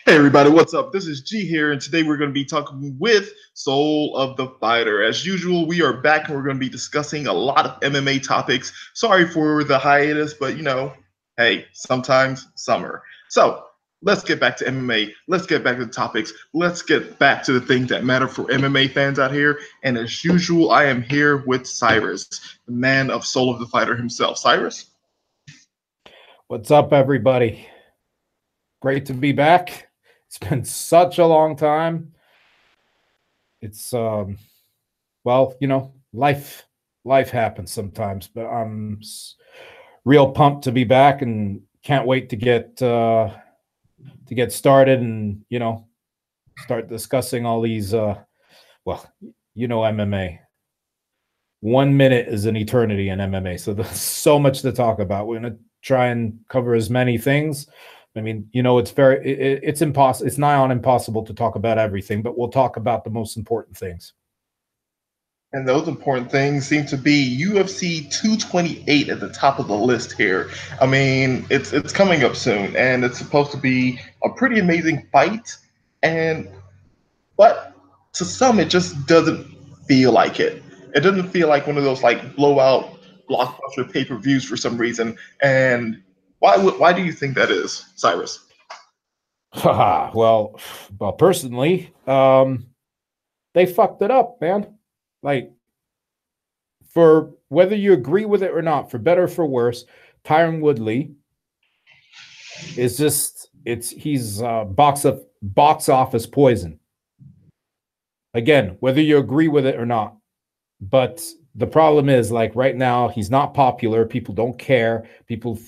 Hey everybody, what's up? This is G here, and today we're going to be talking with Soul of the Fighter. As usual, we are back and we're going to be discussing a lot of MMA topics. Sorry for the hiatus, but hey, sometimes summer. So let's get back to MMA. Let's get back to the topics. Let's get back to the things that matter for MMA fans out here. And as usual, I am here with Cyrus, the man of Soul of the Fighter himself. Cyrus? What's up, everybody? Great to be back. It's been such a long time. It's well, life happens sometimes, but I'm real pumped to be back and can't wait to get started and start discussing all these MMA. 1 minute is an eternity in MMA, so there's so much to talk about. We're gonna try and cover as many things. I mean, it's impossible. It's nigh on impossible to talk about everything, but we'll talk about the most important things. And those important things seem to be UFC 228 at the top of the list here. I mean, it's coming up soon, and it's supposed to be a pretty amazing fight. But to some, it just doesn't feel like it. It doesn't feel like one of those like blowout blockbuster pay-per-views for some reason. And why do you think that is, Cyrus? Well, personally, they fucked it up, man. Like, for whether you agree with it or not, for better or for worse, Tyron Woodley is he's box office poison. Again, whether you agree with it or not. But the problem is, like, right now, he's not popular. People don't care. People,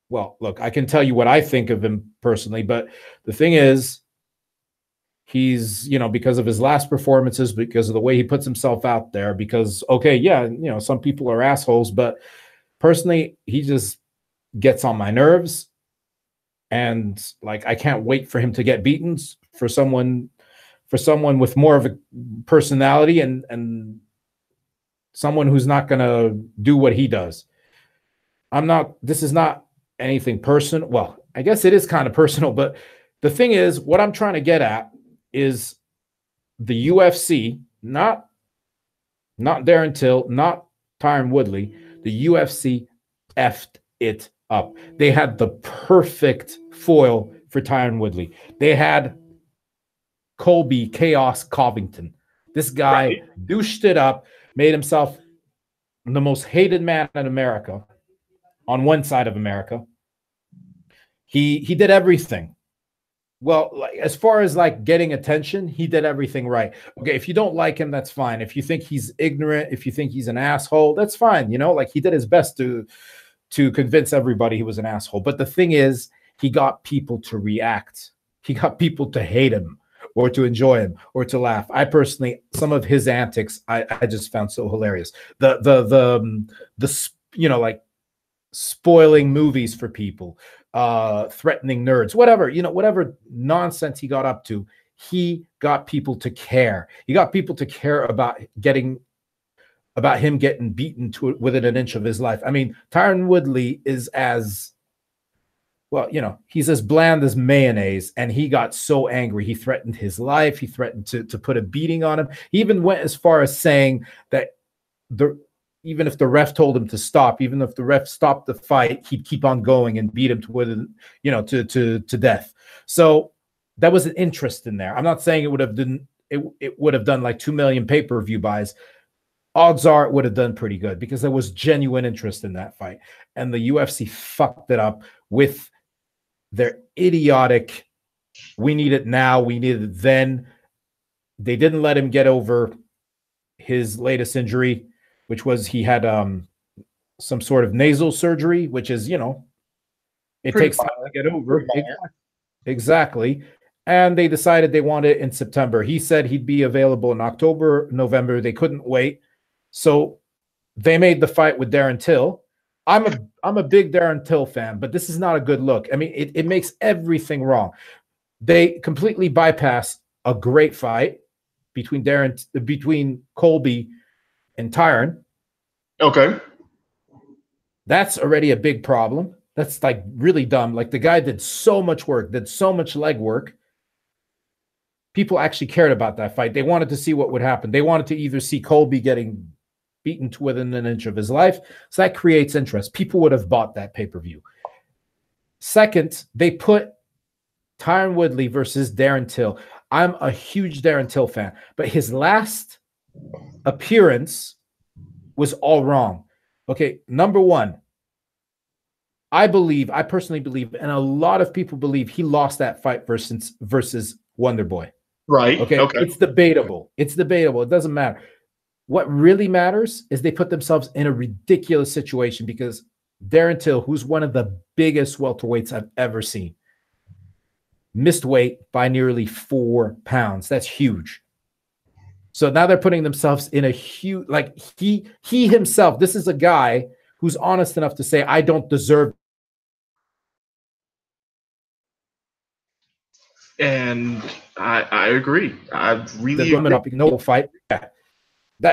well, look, I can tell you what I think of him personally, but the thing is, he's, because of his last performances, because of the way he puts himself out there, because, okay, yeah, some people are assholes, but personally, he just gets on my nerves. And, like, I can't wait for him to get beaten for someone with more of a personality and someone who's not going to do what he does. This is not anything personal. Well, I guess it is kind of personal, but the thing is, what I'm trying to get at is the UFC, not Darren Till, not Tyron Woodley, the UFC effed it up. They had the perfect foil for Tyron Woodley. They had Colby Chaos Covington. This guy douched it up, made himself the most hated man in America, on one side of America. He did everything. Well, like, as far as like getting attention, he did everything right. Okay, if you don't like him, that's fine. If you think he's ignorant, if you think he's an asshole, that's fine. Like, he did his best to convince everybody he was an asshole. But the thing is, he got people to react. He got people to hate him, or to enjoy him, or to laugh. I personally, some of his antics, I just found so hilarious. Like spoiling movies for people, threatening nerds, whatever nonsense he got up to, he got people to care. He got people to care about him getting beaten within an inch of his life. I mean, Tyron Woodley is he's as bland as mayonnaise, and he got so angry. He threatened his life. He threatened to put a beating on him. He even went as far as saying that even if the ref told him to stop, even if the ref stopped the fight, he'd keep on going and beat him to death. So that was an interest in there. I'm not saying it would have done like 2 million pay-per-view buys. Odds are it would have done pretty good, because there was genuine interest in that fight. And the UFC fucked it up with their idiotic, we need it now, we need it then. They didn't let him get over his latest injury, which was he had some sort of nasal surgery, which is, it takes time to get over. Exactly. And they decided they wanted it in September. He said he'd be available in October, November. They couldn't wait. So they made the fight with Darren Till. I'm a big Darren Till fan, but this is not a good look. I mean, it makes everything wrong. They completely bypass a great fight between Colby and Tyron. Okay. That's already a big problem. That's like really dumb. Like the guy did so much work, did so much leg work. People actually cared about that fight. They wanted to see what would happen. They wanted to either see Colby getting beaten to within an inch of his life. So that creates interest. People would have bought that pay-per-view. Second, they put Tyron Woodley versus Darren Till. I'm a huge Darren Till fan, but his last appearance was all wrong. Okay, number one, I personally believe, and a lot of people believe he lost that fight versus Wonder Boy. Right. Okay. It's debatable. It's debatable. It doesn't matter. What really matters is they put themselves in a ridiculous situation because Darren Till, who's one of the biggest welterweights I've ever seen, missed weight by nearly 4 pounds. That's huge. So now they're putting themselves in a huge, like he himself, this is a guy who's honest enough to say, I don't deserve. And I agree. I really the up, no fight. Yeah.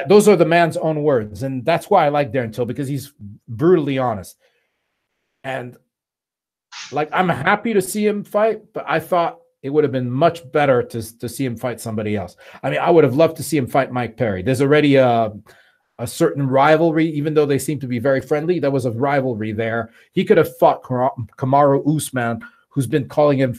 Those are the man's own words. And that's why I like Darren Till, because he's brutally honest. And like, I'm happy to see him fight, but I thought it would have been much better to see him fight somebody else. I mean, I would have loved to see him fight Mike Perry. There's already a certain rivalry, even though they seem to be very friendly. There was a rivalry there. He could have fought Kamaru Usman, who's been calling him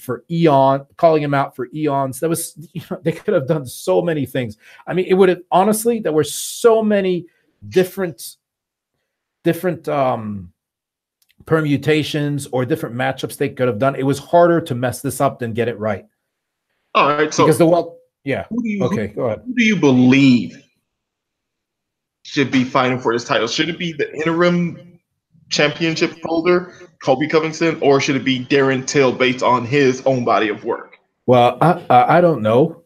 out for eons. That was, they could have done so many things. I mean, it would have, honestly, there were so many different permutations or different matchups they could have done. It was harder to mess this up than get it right. All right. So because go ahead. Who do you believe should be fighting for this title? Should it be the interim championship holder, Colby Covington, or should it be Darren Till based on his own body of work? Well, I don't know.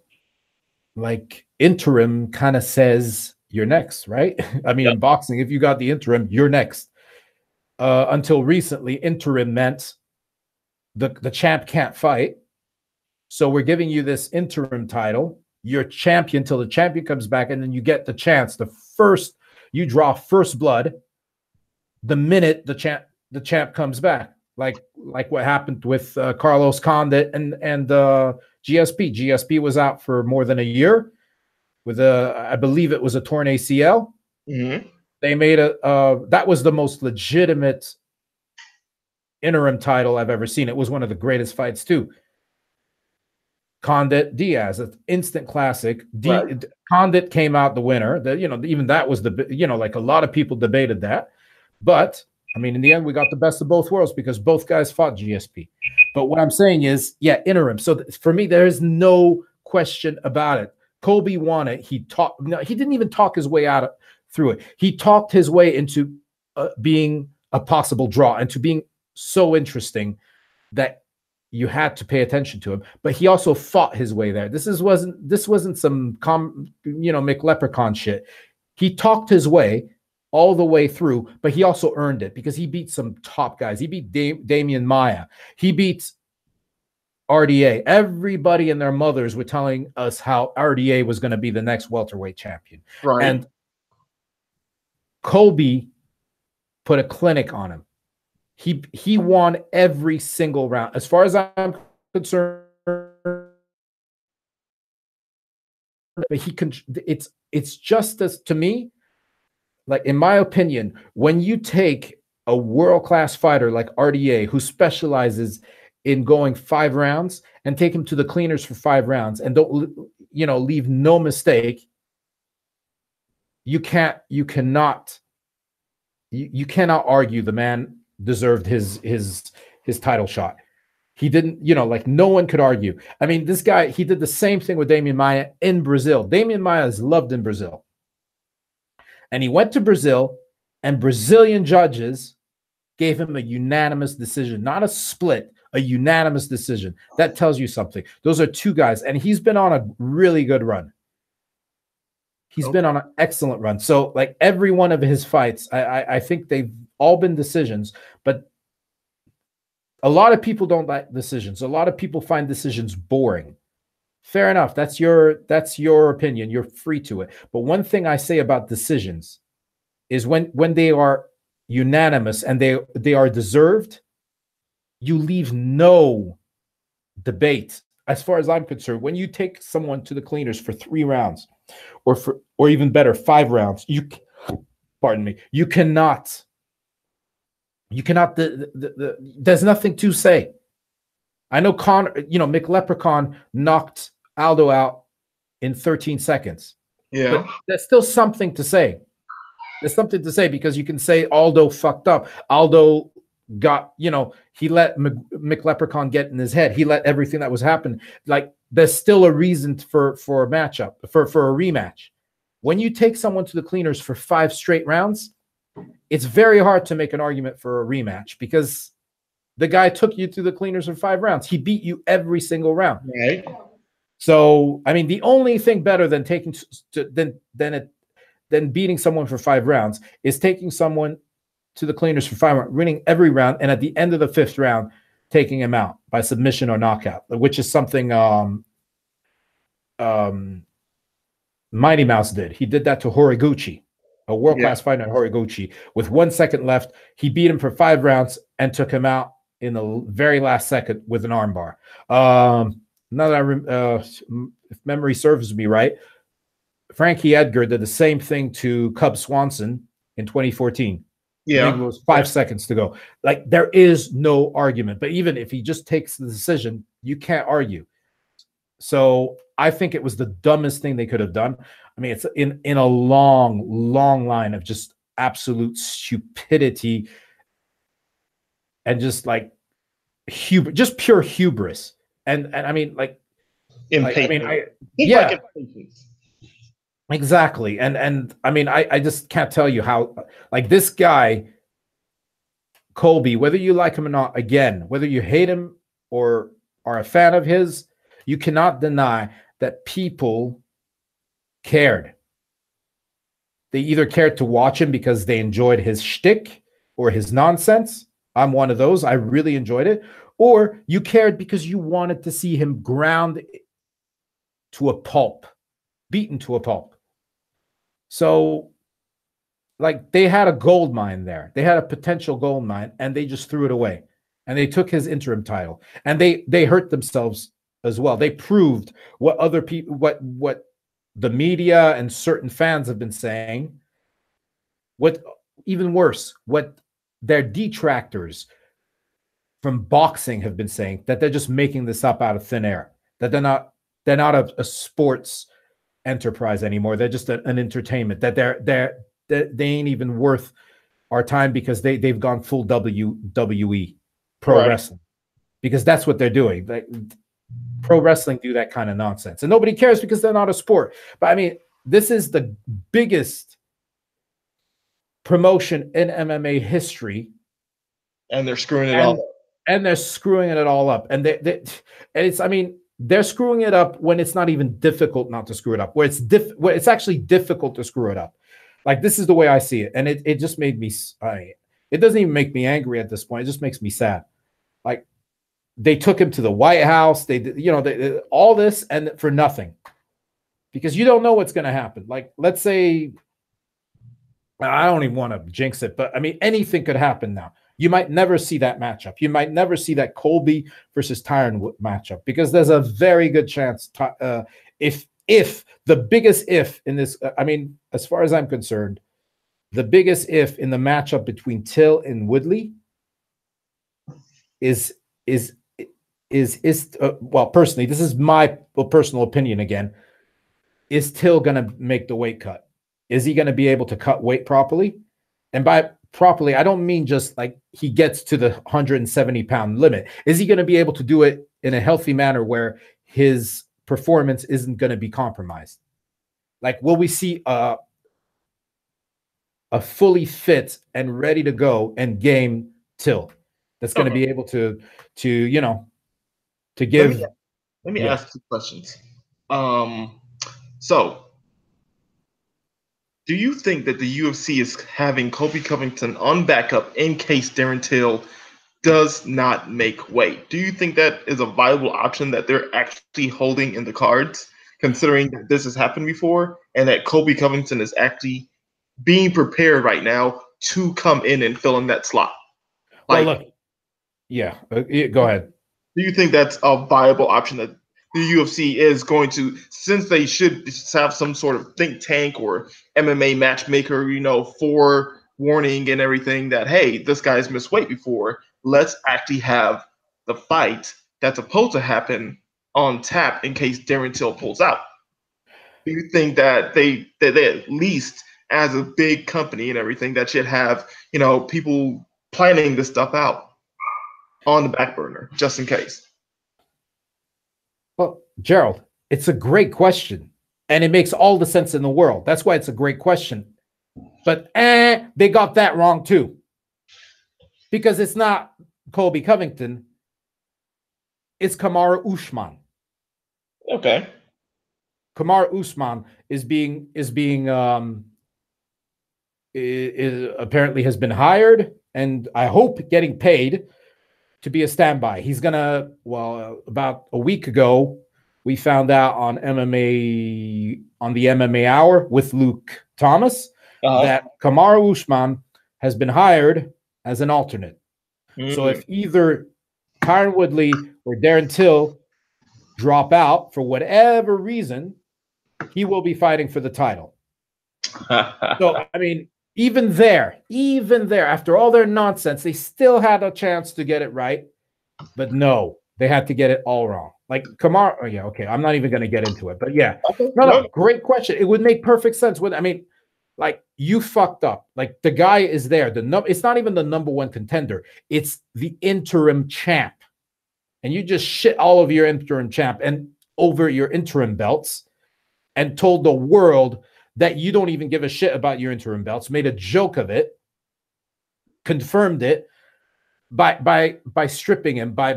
Like, interim kind of says you're next, right? I mean, in boxing, if you got the interim, you're next. Until recently, interim meant the champ can't fight. So we're giving you this interim title. You're champion till the champion comes back, and then you get the chance. You draw first blood the minute the champ comes back. Like what happened with Carlos Condit and GSP. GSP was out for more than a year with I believe it was a torn ACL. Mm-hmm. They made that was the most legitimate interim title I've ever seen. It was one of the greatest fights too. Condit Diaz, an instant classic. Right. Condit came out the winner. Even that was like a lot of people debated that. But I mean, in the end, we got the best of both worlds because both guys fought GSP. But what I'm saying is, interim. So for me, there is no question about it. Colby won it. He didn't even talk his way through it. He talked his way into being a possible draw and to being so interesting that you had to pay attention to him. But he also fought his way there. This wasn't some McLeprechaun shit. He talked his way all the way through, but he also earned it because he beat some top guys. He beat Damian Maia. He beat RDA. Everybody and their mothers were telling us how RDA was going to be the next welterweight champion. Right. And Colby put a clinic on him. He won every single round. As far as I'm concerned, it's just as, to me, like, in my opinion, when you take a world-class fighter like RDA, who specializes in going 5 rounds, and take him to the cleaners for 5 rounds and don't, leave no mistake, you cannot argue the man deserved his title shot. He didn't, no one could argue. I mean, this guy, he did the same thing with Damian Maia in Brazil. Damian Maia is loved in Brazil. And he went to Brazil, and Brazilian judges gave him a unanimous decision, not a split, a unanimous decision. That tells you something. Those are 2 guys, and he's been on a really good run. He's been on an excellent run. So, like, every one of his fights, I think they've all been decisions, but a lot of people don't like decisions. A lot of people find decisions boring. Fair enough. That's your opinion. You're free to it. But one thing I say about decisions is when they are unanimous and they are deserved, you leave no debate. As far as I'm concerned, when you take someone to the cleaners for 3 rounds, or even better, 5 rounds, pardon me, you cannot. There's nothing to say. I know Mick Leprechaun knocked Aldo out in 13 seconds. Yeah. But there's still something to say. There's something to say, because you can say Aldo fucked up. Aldo got, he let Mick Leprechaun get in his head. He let everything that was happening. Like, there's still a reason for a matchup, for a rematch. When you take someone to the cleaners for 5 straight rounds, it's very hard to make an argument for a rematch, because the guy took you to the cleaners for 5 rounds. He beat you every single round. Right. So, I mean, the only thing better than than beating someone for 5 rounds is taking someone to the cleaners for 5 rounds, winning every round, and at the end of the 5th round, taking him out by submission or knockout, which is something Mighty Mouse did. He did that to Horiguchi, a world-class fighter, Horiguchi. With 1 second left, he beat him for 5 rounds and took him out in the very last second with an armbar. Now that if memory serves me right, Frankie Edgar did the same thing to Cub Swanson in 2014. Yeah. I think it was 5 seconds to go. Like, there is no argument. But even if he just takes the decision, you can't argue. So I think it was the dumbest thing they could have done. I mean, it's in a long, long line of just absolute stupidity and just like just pure hubris. And I mean, like, exactly. And I mean, I just can't tell you how, like, this guy, Colby, whether you like him or not, again, whether you hate him or are a fan of his, you cannot deny that people cared. They either cared to watch him because they enjoyed his shtick or his nonsense. I'm one of those. I really enjoyed it. Or you cared because you wanted to see him ground to a pulp, beaten to a pulp. So, like, they had a gold mine there. They had a potential gold mine, and they just threw it away. And they took his interim title. And they hurt themselves as well. They proved what other people, what the media and certain fans have been saying. What even worse, what their detractors from boxing have been saying, that they're just making this up out of thin air, that they're not a sports enterprise anymore. They're just an entertainment, that they ain't even worth our time, because they've gone full WWE, pro wrestling, because that's what they're doing. Like, pro wrestling do that kind of nonsense, and nobody cares because they're not a sport. But I mean, this is the biggest promotion in MMA history, and they're screwing it all up. And they're screwing it all up. And they're screwing it up when it's not even difficult not to screw it up, where it's actually difficult to screw it up. Like, this is the way I see it. And it just made me, it doesn't even make me angry at this point. It just makes me sad. Like, they took him to the White House. They did all this, and for nothing, because you don't know what's going to happen. Like, let's say, I don't even want to jinx it, but I mean, anything could happen now. You might never see that matchup. You might never see that Colby versus Tyron matchup, because there's a very good chance, if the biggest if in this, I mean, as far as I'm concerned, the biggest if in the matchup between Till and Woodley is well, personally, this is my personal opinion again, is Till going to make the weight cut? Is he going to be able to cut weight properly? And by properly, I don't mean just like he gets to the 170-pound limit. Is he going to be able to do it in a healthy manner where his performance isn't going to be compromised? Like, will we see a fully fit and ready to go and game Till that's going to be able to give? Let me ask 2 questions. So, do you think that the UFC is having Colby Covington on backup in case Darren Till does not make weight? Do you think that is a viable option that they're actually holding in the cards, considering that this has happened before and that Colby Covington is actually being prepared right now to come in and fill in that slot? Well, look, Yeah, go ahead. Do you think that's a viable option that the UFC is going to, since they should have some sort of think tank or MMA matchmaker, forewarning and everything that, hey, this guy's missed weight before. Let's actually have the fight that's supposed to happen on tap in case Darren Till pulls out. Do you think that they at least, as a big company and everything, that should have, people planning this stuff out on the back burner just in case? Well, Gerald, it's a great question. And it makes all the sense in the world. That's why it's a great question. But they got that wrong too. Because it's not Colby Covington. It's Kamaru Usman. Okay. Kamaru Usman is apparently has been hired and I hope getting paid to be a standby. He's gonna, about a week ago, we found out on the MMA Hour with Luke Thomas that Kamaru Usman has been hired as an alternate. So if either Tyron Woodley or Darren Till drop out for whatever reason, he will be fighting for the title. So, I mean, even there, after all their nonsense, they still had a chance to get it right. But no, they had to get it all wrong. Like Kamaru, okay, I'm not even going to get into it. But yeah, no, great question. It would make perfect sense. Like you fucked up. Like the guy is there. It's not even the number one contender. It's the interim champ. And you just shit all over your interim champ and over your interim belts and told the world that you don't even give a shit about your interim belts, made a joke of it, confirmed it by stripping him, by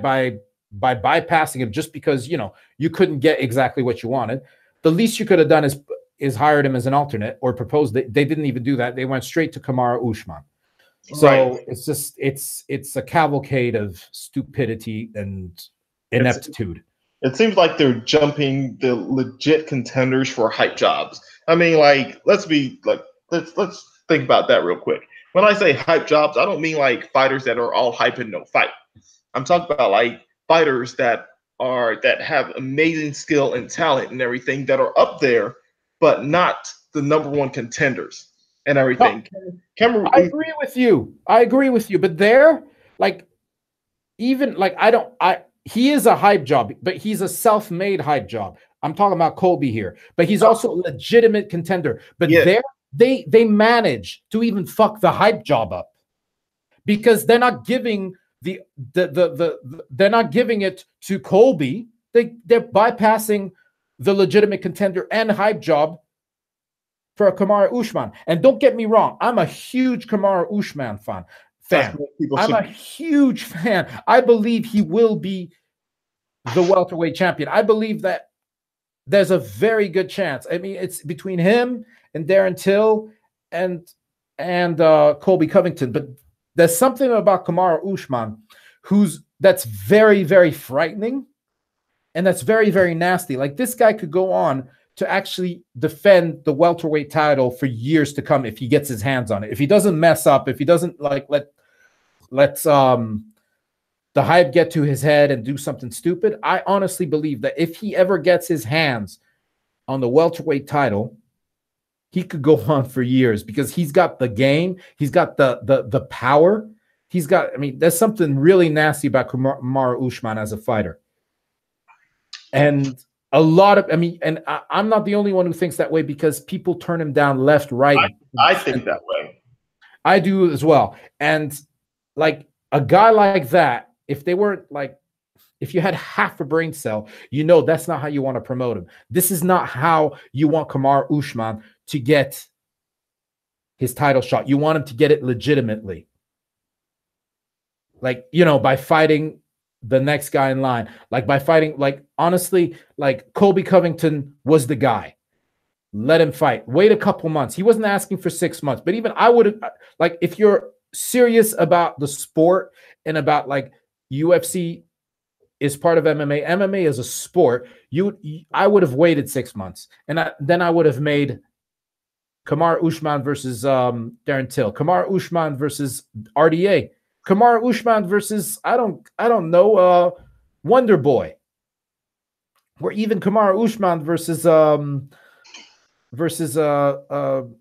bypassing him just because, you couldn't get exactly what you wanted. The least you could have done is hired him as an alternate or proposed it. They didn't even do that. They went straight to Kamaru Usman. So It's just, it's a cavalcade of stupidity and ineptitude. It seems like they're jumping the legit contenders for hype jobs. I mean, like, let's think about that real quick. When I say hype jobs, I don't mean like fighters that are all hype and no fight. I'm talking about like fighters that have amazing skill and talent and everything that are up there, but not the number one contenders and everything. I agree with you. But there, like, even like he is a hype job, but he's a self-made hype job. I'm talking about Colby here, but he's also a legitimate contender. But there, they manage to even fuck the hype job up because they're not giving they're not giving it to Colby. They're bypassing the legitimate contender and hype job for Kamaru Usman. And don't get me wrong, I'm a huge Kamaru Usman fan. I'm a huge fan. I believe he will be the welterweight champion. I believe that there's a very good chance. I mean, it's between him and Darren Till and Colby Covington. But there's something about Kamaru Usman that's very, very frightening and that's very, very nasty. Like this guy could go on to actually defend the welterweight title for years to come if he gets his hands on it. If he doesn't mess up, if he doesn't like let's the hype get to his head and do something stupid, I honestly believe that if he ever gets his hands on the welterweight title, he could go on for years because he's got the game, he's got the power, there's something really nasty about Kamaru Usman as a fighter. And I'm not the only one who thinks that way because people turn him down left, right. I think that way. I do as well. And like a guy like that, if you had half a brain cell, that's not how you want to promote him. This is not how you want Kamaru Usman to get his title shot. You want him to get it legitimately. Like, by fighting the next guy in line, like by fighting, like, honestly, like Colby Covington was the guy. Let him fight. Wait a couple months. He wasn't asking for 6 months, but even I would have, like, if you're serious about the sport and about like UFC is part of MMA, MMA is a sport, I would have waited 6 months. And then I would have made Kamaru Usman versus Darren Till, Kamaru Usman versus RDA. Kamaru Usman versus I don't know Wonder Boy, or even Kamaru Usman versus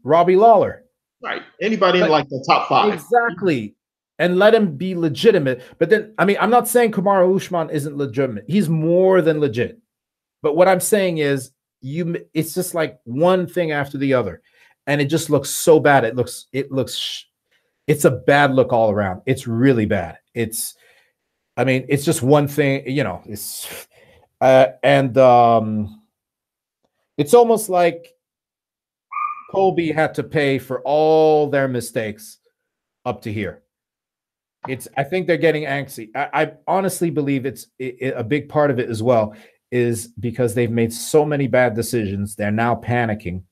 Robbie Lawler. Right. Anybody in But like the top 5. exactly. And let him be legitimate. But then, I mean, I'm not saying Kamaru Usman isn't legitimate. He's more than legit. But what I'm saying is, it's just like one thing after the other, and it just looks so bad. It's a bad look all around. It's really bad. I mean, it's just one thing, you know. And it's almost like Colby had to pay for all their mistakes up to here. I think they're getting antsy. I honestly believe a big part of it as well is because they've made so many bad decisions. They're now panicking,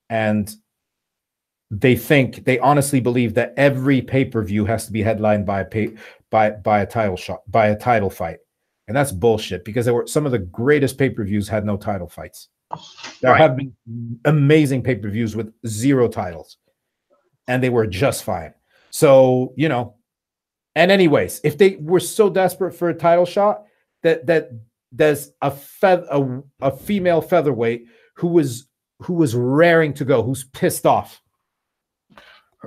and they honestly believe that every pay-per-view has to be headlined by a title fight. And that's bullshit, because there were some of the greatest pay-per-views had no title fights. There have been amazing pay-per-views with 0 titles, and they were just fine. So, you know, and anyways, if they were so desperate for a title shot, that there's a female featherweight who was raring to go, who's pissed off,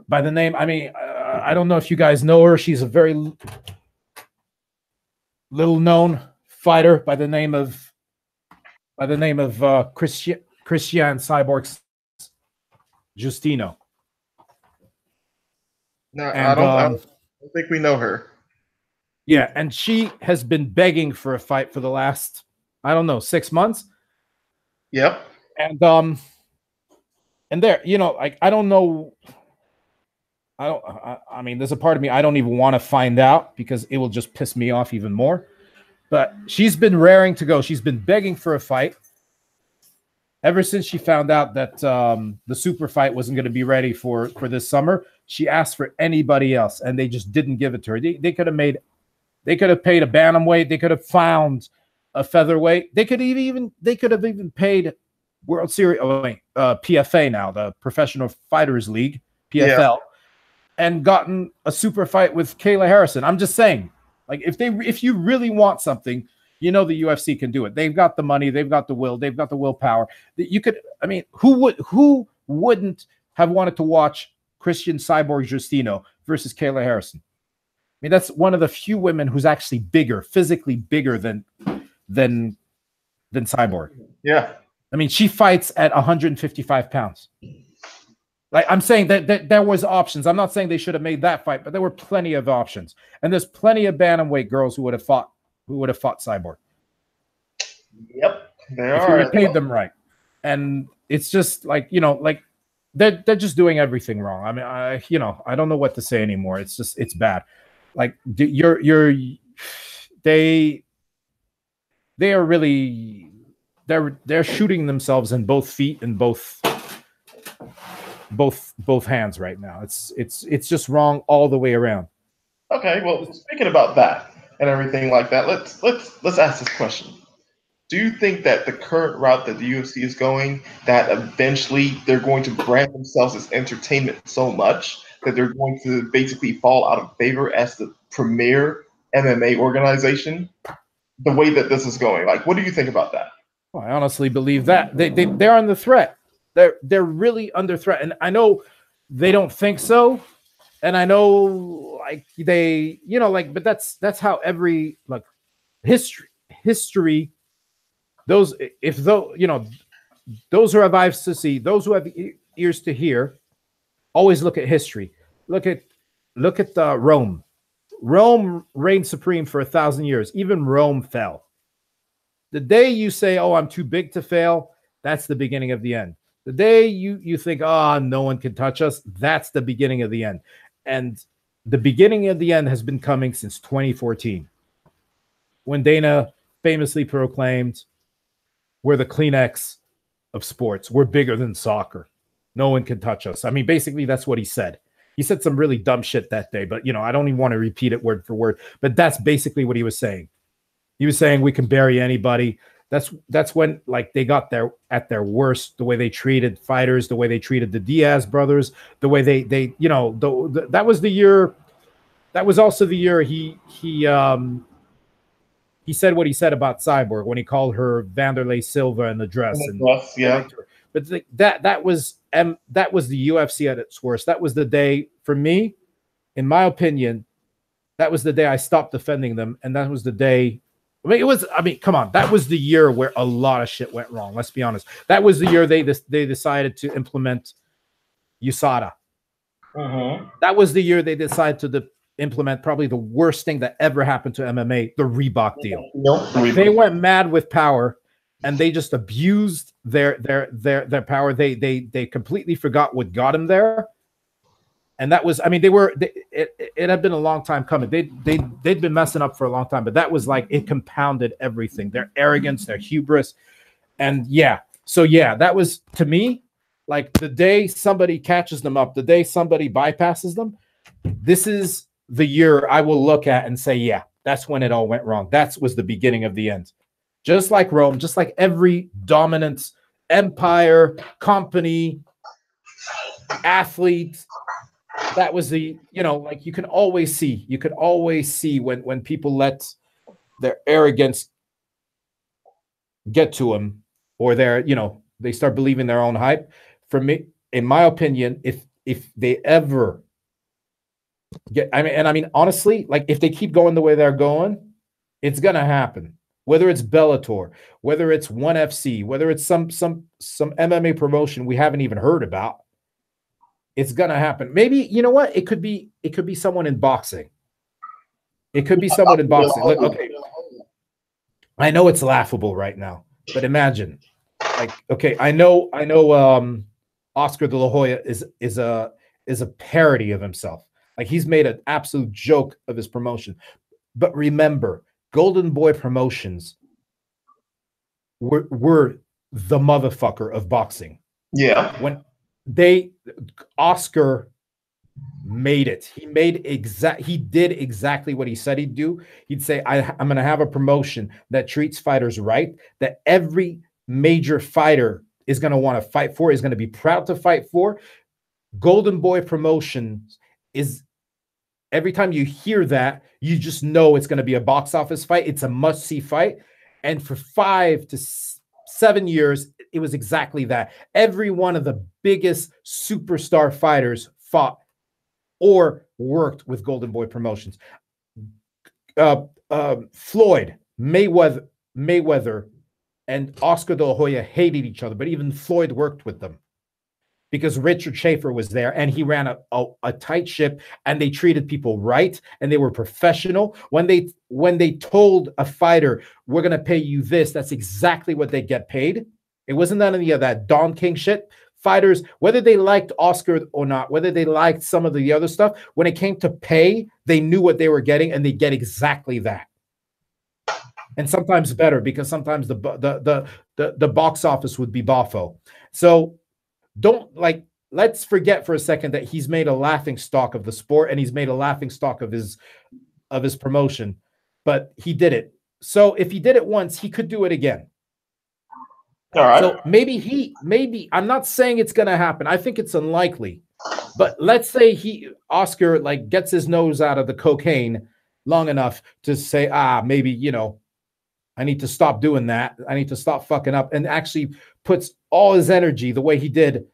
by the name, I mean, I don't know if you guys know her. She's a very little known fighter by the name of Christian Cyborg Justino. No, I don't think we know her. Yeah, and she has been begging for a fight for the last, I don't know, 6 months. Yep. And there, you know, like, I don't know. I mean, there's a part of me I don't even want to find out, because it will just piss me off even more. But she's been raring to go. She's been begging for a fight ever since she found out that the super fight wasn't going to be ready for this summer. She asked for anybody else, and they just didn't give it to her. They could have paid a bantamweight. They could have found a featherweight. They could have even paid World Series, PFA now, the Professional Fighters League, PFL, and gotten a super fight with Kayla Harrison. I'm just saying, like, if you really want something, you know, the UFC can do it. They've got the money, they've got the will, they've got the willpower. You could, I mean, who wouldn't have wanted to watch Christian Cyborg Justino versus Kayla Harrison? I mean, that's one of the few women who's actually physically bigger than Cyborg. Yeah. I mean, she fights at 155 pounds. Like, I'm saying that there was options. I'm not saying they should have made that fight, but there were plenty of options. And there's plenty of bantamweight girls who would have fought Cyborg. Yep. If you paid them right. And it's just like, you know, like, they're just doing everything wrong. I mean, I don't know what to say anymore. It's bad. Like, they are really, they're shooting themselves in both feet and both hands right now. It's just wrong all the way around. Okay, well, speaking about that and everything like that, let's ask this question. Do you think that the current route that the UFC is going, that eventually they're going to brand themselves as entertainment so much that they're going to basically fall out of favor as the premier MMA organization? The way that this is going, like, what do you think about that? Well, I honestly believe that they're under threat. They're really under threat, and I know they don't think so, and I know, like, they, you know, like, but that's how every, like, history. Those who have eyes to see, those who have ears to hear, always look at history. Look at Rome. Rome reigned supreme for 1,000 years. Even Rome fell. The day you say, "Oh, I'm too big to fail," that's the beginning of the end. The day you think, "Oh, no one can touch us," that's the beginning of the end. And the beginning of the end has been coming since 2014, when Dana famously proclaimed, "We're the Kleenex of sports. We're bigger than soccer. No one can touch us." I mean, basically, that's what he said. He said some really dumb shit that day, but, you know, I don't even want to repeat it word for word. But that's basically what he was saying. He was saying we can bury anybody. That's when, like, they got at their worst, the way they treated fighters, the way they treated the Diaz brothers, the way they you know, that was the year That was also the year he said what he said about Cyborg when he called her Vanderlei Silva in the dress and yeah. But that was the UFC at its worst. That was the day for me, in my opinion. That was the day I stopped defending them, and that was the day. I mean, come on, that was the year where a lot of shit went wrong. Let's be honest. That was the year they decided to implement USADA. That was the year they decided to implement probably the worst thing that ever happened to MMA, the Reebok deal. They went mad with power, and they just abused their power. They completely forgot what got them there. And that was, I mean, it had been a long time coming. They'd been messing up for a long time, but that was like, it compounded everything. Their arrogance, their hubris. And that was, to me, like the day somebody catches them up, the day somebody bypasses them, this is the year I will look at and say, yeah, that's when it all went wrong. That was the beginning of the end. Just like Rome, just like every dominant empire, company, athlete, that was the, like you could always see when people let their arrogance get to them, or they start believing their own hype. For me, in my opinion, if they ever I mean, honestly, like if they keep going the way they're going, it's gonna happen. Whether it's Bellator, whether it's ONE FC, whether it's some MMA promotion we haven't even heard about, it's gonna happen. Maybe, you know what? It could be someone in boxing. It could be someone in boxing. Look, okay, I know it's laughable right now, but imagine, like, okay, I know, Oscar De La Hoya is a parody of himself. Like, he's made an absolute joke of his promotion. But remember, Golden Boy Promotions were the motherfucker of boxing. Yeah. When Oscar made it. He did exactly what he said he'd do. He'd say, I'm going to have a promotion that treats fighters right, that every major fighter is going to want to fight for, is going to be proud to fight for. Golden Boy Promotions is, every time you hear that, you just know it's going to be a box office fight. It's a must-see fight. And for 5 to 7 years, it was exactly that. Every one of the biggest superstar fighters fought or worked with Golden Boy Promotions. Floyd, Mayweather, and Oscar De La Hoya hated each other, but even Floyd worked with them because Richard Schaefer was there, and he ran a tight ship, and they treated people right, and they were professional. When they told a fighter, we're going to pay you this, that's exactly what they get paid. It wasn't any of that Don King shit. Fighters, whether they liked Oscar or not, whether they liked some of the other stuff, when it came to pay, they knew what they were getting, and they get exactly that. And sometimes better, because sometimes the box office would be boffo. So let's forget for a second that he's made a laughing stock of the sport, and he's made a laughing stock of his promotion, but he did it. So if he did it once, he could do it again. All right. So maybe I'm not saying it's going to happen. I think it's unlikely, but let's say Oscar like gets his nose out of the cocaine long enough to say, maybe, I need to stop doing that. I need to stop fucking up, and actually puts all his energy the way he did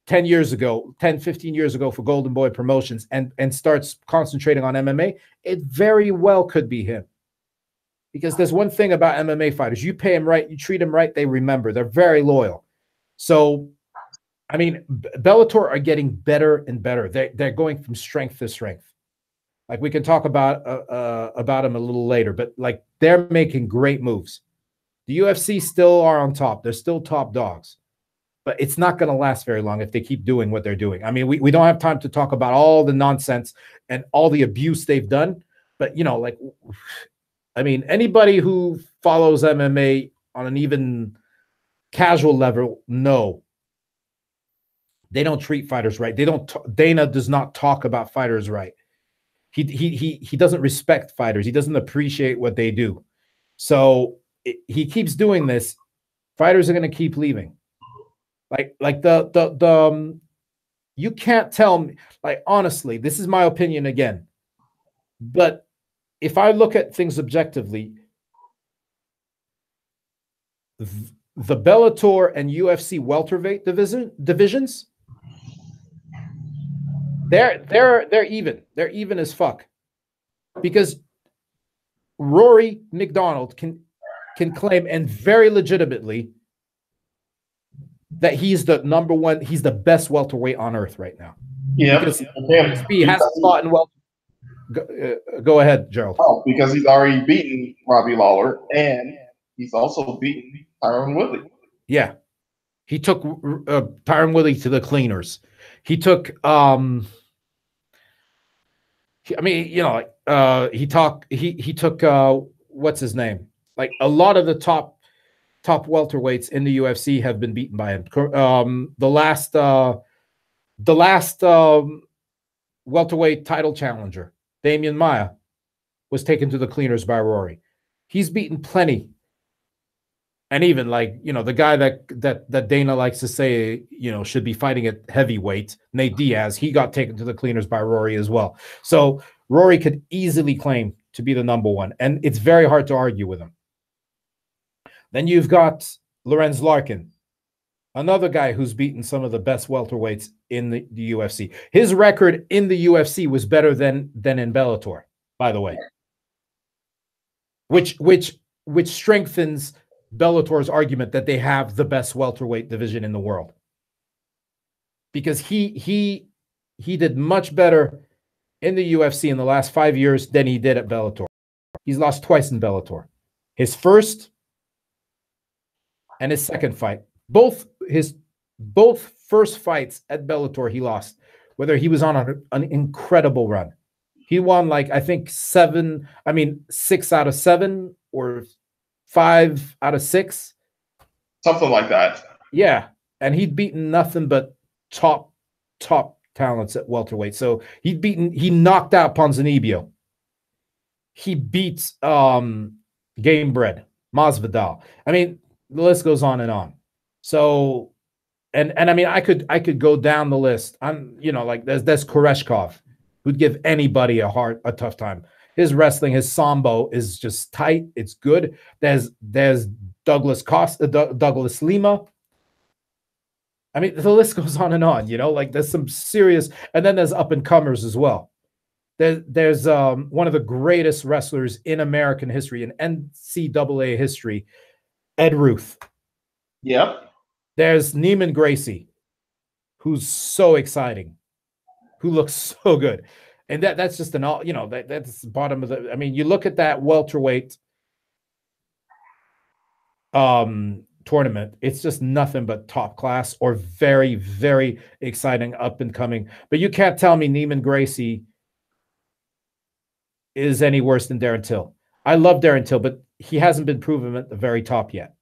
10 years ago, 10, 15 years ago for Golden Boy Promotions, and starts concentrating on MMA. It very well could be him. Because there's one thing about MMA fighters. You pay them right, you treat them right, they remember. They're very loyal. So, I mean, Bellator are getting better and better. They're going from strength to strength. Like, we can talk about them a little later, but like, they're making great moves. The UFC still are on top. They're still top dogs. But it's not going to last very long if they keep doing what they're doing. I mean, we don't have time to talk about all the nonsense and all the abuse they've done. But, I mean, anybody who follows MMA on an even casual level, no, they don't treat fighters right. Dana does not talk about fighters right. He doesn't respect fighters. He doesn't appreciate what they do. So he keeps doing this. Fighters are going to keep leaving. You can't tell me, like, honestly, this is my opinion again. But if I look at things objectively, the Bellator and UFC welterweight divisions, they're even. They're even as fuck. Because Rory McDonald can claim, and very legitimately, that he's the number one, he's the best welterweight on earth right now. Yeah, because he hasn't fought in Go ahead, Gerald. Oh, because he's already beaten Robbie Lawler, and he's also beaten Tyron Woodley. Yeah, he took Tyron Woodley to the cleaners. He took I mean, you know, he took what's his name? Like a lot of the top welterweights in the UFC have been beaten by him. The last welterweight title challenger, Damian Maia, was taken to the cleaners by Rory. He's beaten plenty. And even like, you know, the guy that Dana likes to say, you know, should be fighting at heavyweight, Nate Diaz, he got taken to the cleaners by Rory as well. So Rory could easily claim to be the number one, and it's very hard to argue with him. Then you've got Lorenz Larkin, another guy who's beaten some of the best welterweights in the UFC. His record in the UFC was better than in Bellator, by the way. Which strengthens Bellator's argument that they have the best welterweight division in the world. Because he did much better in the UFC in the last 5 years than he did at Bellator. He's lost twice in Bellator. His first and his second fight. Both first fights at Bellator he lost, whether he was on an incredible run. He won like, I think 6 out of 7 or 5 out of 6. Something like that. Yeah. And he'd beaten nothing but top talents at welterweight. So he knocked out Ponzinibbio. He beats Gamebred, Masvidal. I mean, the list goes on and on. So, and I mean, I could go down the list. I'm, you know, like there's Koreshkov, who'd give anybody a tough time. His wrestling, his sambo is just tight. It's good. There's Douglas Lima. I mean, the list goes on and on, you know, like there's some serious, and then there's up and comers as well. There's one of the greatest wrestlers in American history, in NCAA history, Ed Ruth. Yep. There's Neiman Gracie, who's so exciting, who looks so good. And that's just an all, you know, that's the bottom of the, I mean, you look at that welterweight tournament, it's just nothing but top class or very, very exciting, up and coming. But you can't tell me Neiman Gracie is any worse than Darren Till. I love Darren Till, but he hasn't been proven at the very top yet.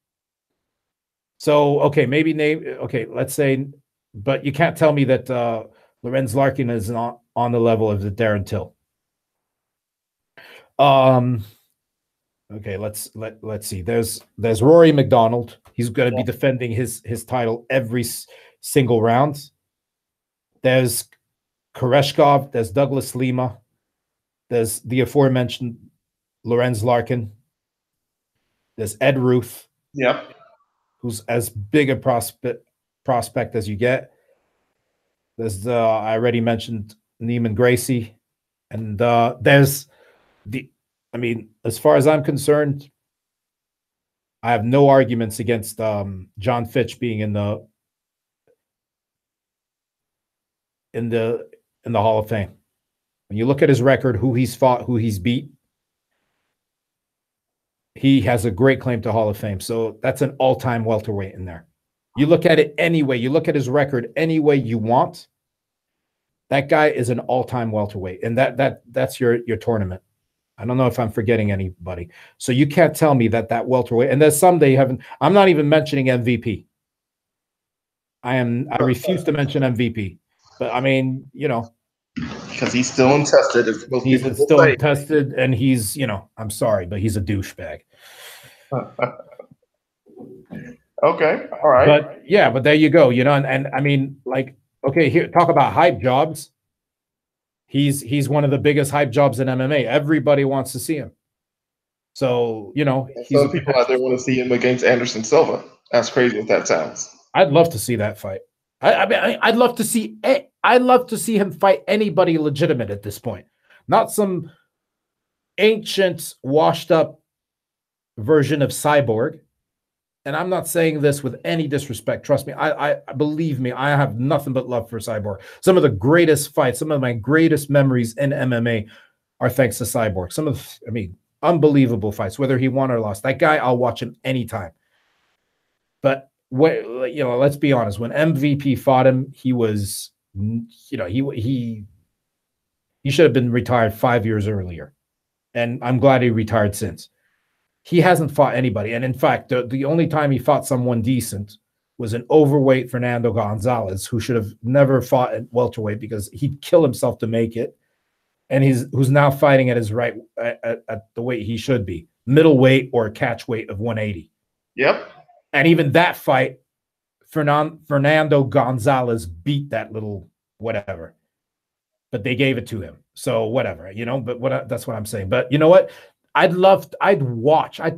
So, okay, let's say, but you can't tell me that Lorenz Larkin is not on the level of the Darren Till. Okay, let's see. There's Rory McDonald. He's going to be defending his title every single round. There's Koreshkov. There's Douglas Lima. There's the aforementioned Lorenz Larkin. There's Ed Ruth. Yep. Who's as big a prospect as you get. There's I already mentioned Neiman Gracie, and there's I mean, as far as I'm concerned, I have no arguments against John Fitch being in the Hall of Fame. When you look at his record, who he's fought, who he's beat, he has a great claim to Hall of Fame. So that's an all-time welterweight in there. You look at it anyway, you look at his record any way you want, that guy is an all-time welterweight, and that's your tournament. I don't know if I'm forgetting anybody. So you can't tell me that welterweight, and there's some they haven't. I'm not even mentioning MVP. I refuse to mention MVP. But I mean, you know, because he's still untested. He's still untested, and he's, you know, I'm sorry, but he's a douchebag. Okay, all right. But yeah, but there you go, you know, and I mean, like, okay, here, talk about hype jobs. He's one of the biggest hype jobs in MMA. Everybody wants to see him. So, you know, he's some people out there want to see him against Anderson Silva. As crazy as that sounds. I'd love to see that fight. I mean, I'd love to see him fight anybody legitimate at this point, not some ancient, washed up version of Cyborg. And I'm not saying this with any disrespect. Trust me, I believe me, I have nothing but love for Cyborg. Some of the greatest fights, some of my greatest memories in MMA are thanks to Cyborg. Some of, I mean, unbelievable fights, whether he won or lost. That guy, I'll watch him anytime. But you know, let's be honest. When MVP fought him, he was, you know, he should have been retired 5 years earlier, and I'm glad he retired since. He hasn't fought anybody, and in fact, the only time he fought someone decent was an overweight Fernando Gonzalez, who should have never fought at welterweight because he'd kill himself to make it, and who's now fighting at his right at the weight he should be, middleweight or catch weight of 180. Yep. And even that fight, Fernando Gonzalez beat that little whatever, but they gave it to him. So whatever, you know, but that's what I'm saying. But you know what? I'd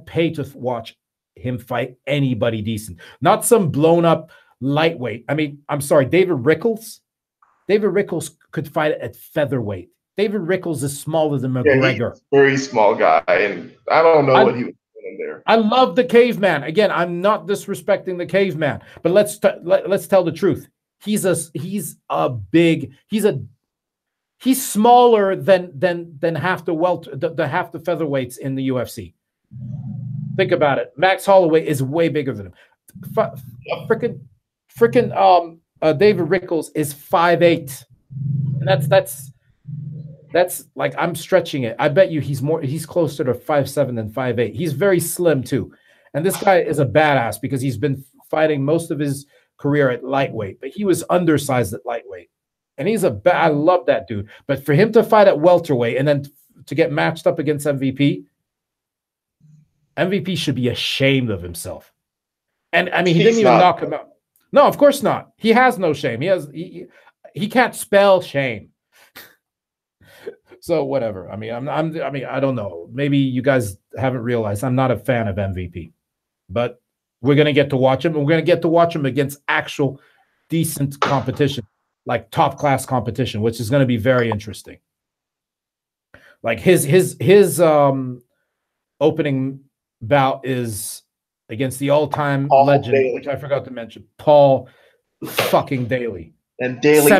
pay to watch him fight anybody decent, not some blown up lightweight. I mean, I'm sorry, David Rickles could fight at featherweight. David Rickles is smaller than McGregor. He's a very small guy, and I don't know what he was doing there. I love the caveman. Again, I'm not disrespecting the caveman, but let's tell the truth. He's smaller than half the half the featherweights in the UFC. Think about it. Max Holloway is way bigger than him. Freaking David Rickles is 5'8", and that's like, I'm stretching it. I bet you he's closer to 5'7" than 5'8". He's very slim too. And this guy is a badass because he's been fighting most of his career at lightweight, but he was undersized at lightweight. And I love that dude. But for him to fight at welterweight and then to get matched up against MVP should be ashamed of himself. And I mean, he didn't even knock him out. No, of course not. He has no shame. He can't spell shame. So whatever. I mean, I don't know. Maybe you guys haven't realized I'm not a fan of MVP, but we're gonna get to watch him. And we're gonna get to watch him against actual decent competition, like top class competition, which is gonna be very interesting. Like his opening bout is against the all-time legend, Daly, which I forgot to mention, Paul fucking Daly. And Daly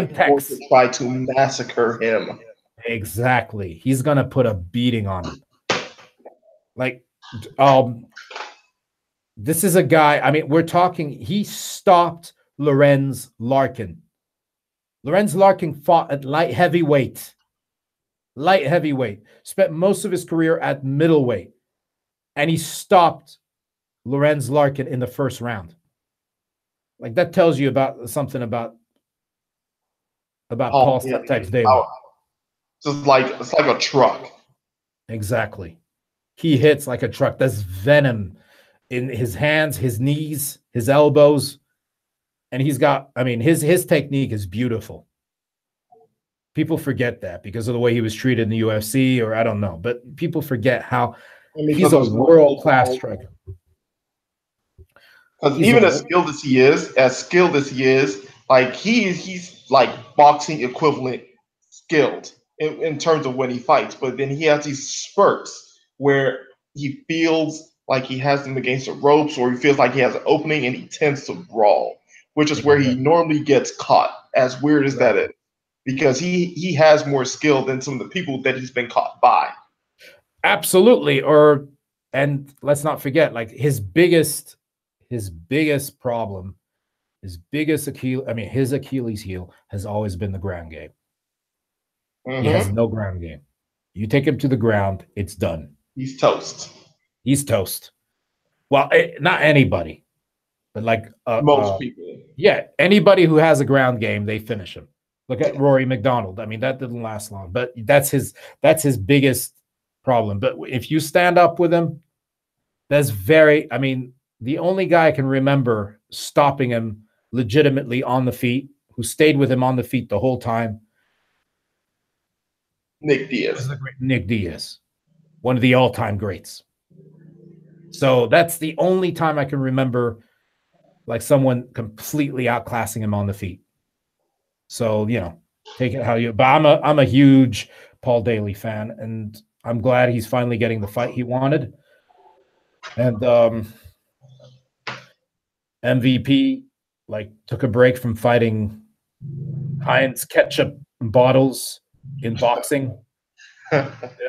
tried to massacre him. Exactly. He's gonna put a beating on him. Like, this is a guy. I mean, we're talking. He stopped Lorenz Larkin. Lorenz Larkin fought at light heavyweight. Light heavyweight. Spent most of his career at middleweight, and he stopped Lorenz Larkin in the first round. Like, that tells you about something about Paul Tex Daly. It's like a truck. Exactly. He hits like a truck. There's venom in his hands, his knees, his elbows. And he's got, I mean, his technique is beautiful. People forget that because of the way he was treated in the UFC, or I don't know. But people forget how he's a world-class striker. Because even as skilled as he is, like he's like boxing equivalent skilled in terms of when he fights, but then he has these spurts where he feels like he has them against the ropes, or he feels like he has an opening and he tends to brawl, which is where he normally gets caught, as weird as that is, because he has more skill than some of the people that he's been caught by. Absolutely. And let's not forget, like his biggest problem, his Achilles heel has always been the ground game. He has no ground game. You take him to the ground, it's done. He's toast. He's toast. Well, not anybody, but like most people. Yeah, anybody who has a ground game, they finish him. Look at Rory McDonald. I mean, that didn't last long, but that's his biggest problem. But if you stand up with him, I mean, the only guy I can remember stopping him legitimately on the feet, who stayed with him on the feet the whole time, Nick Diaz. Nick Diaz, one of the all-time greats. So that's the only time I can remember like someone completely outclassing him on the feet. So, you know, take it how you, but I'm a huge Paul Daly fan, and I'm glad he's finally getting the fight he wanted. And MVP like took a break from fighting Heinz ketchup bottles in boxing.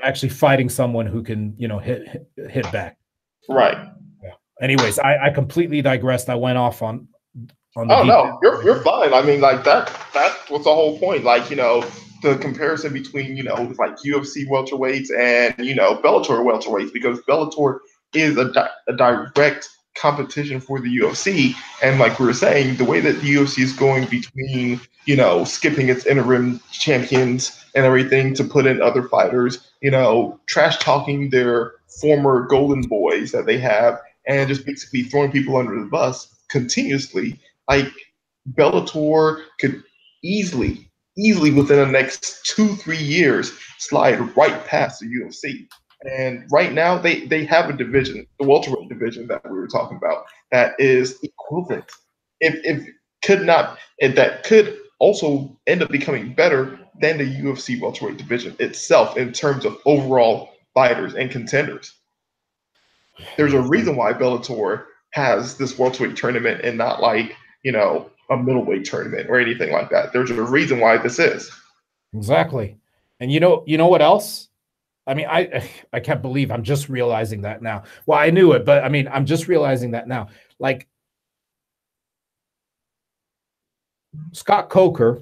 Actually fighting someone who can, you know, hit back. Right. Yeah. Anyways, I completely digressed. I went off on the. Oh no, you're fine. I mean, like that was the whole point. Like, you know, the comparison between, you know, like UFC welterweights and, you know, Bellator welterweights, because Bellator is a direct competition for the UFC. And like we were saying, the way that the UFC is going between, you know, skipping its interim champions and everything to put in other fighters, you know, trash talking their former golden boys that they have, and just basically throwing people under the bus continuously. Like, Bellator could easily within the next 2-3 years slide right past the UFC. And right now they have a division, the welterweight division that we were talking about, that is equivalent. If could not, and that could also end up becoming better than the UFC welterweight division itself in terms of overall fighters and contenders. There's a reason why Bellator has this welterweight tournament and not, like, you know, a middleweight tournament or anything like that. There's a reason why this is. Exactly. And you know what else? I mean, I can't believe I'm just realizing that now. Well, I knew it, but I mean, I'm just realizing that now. Like, Scott Coker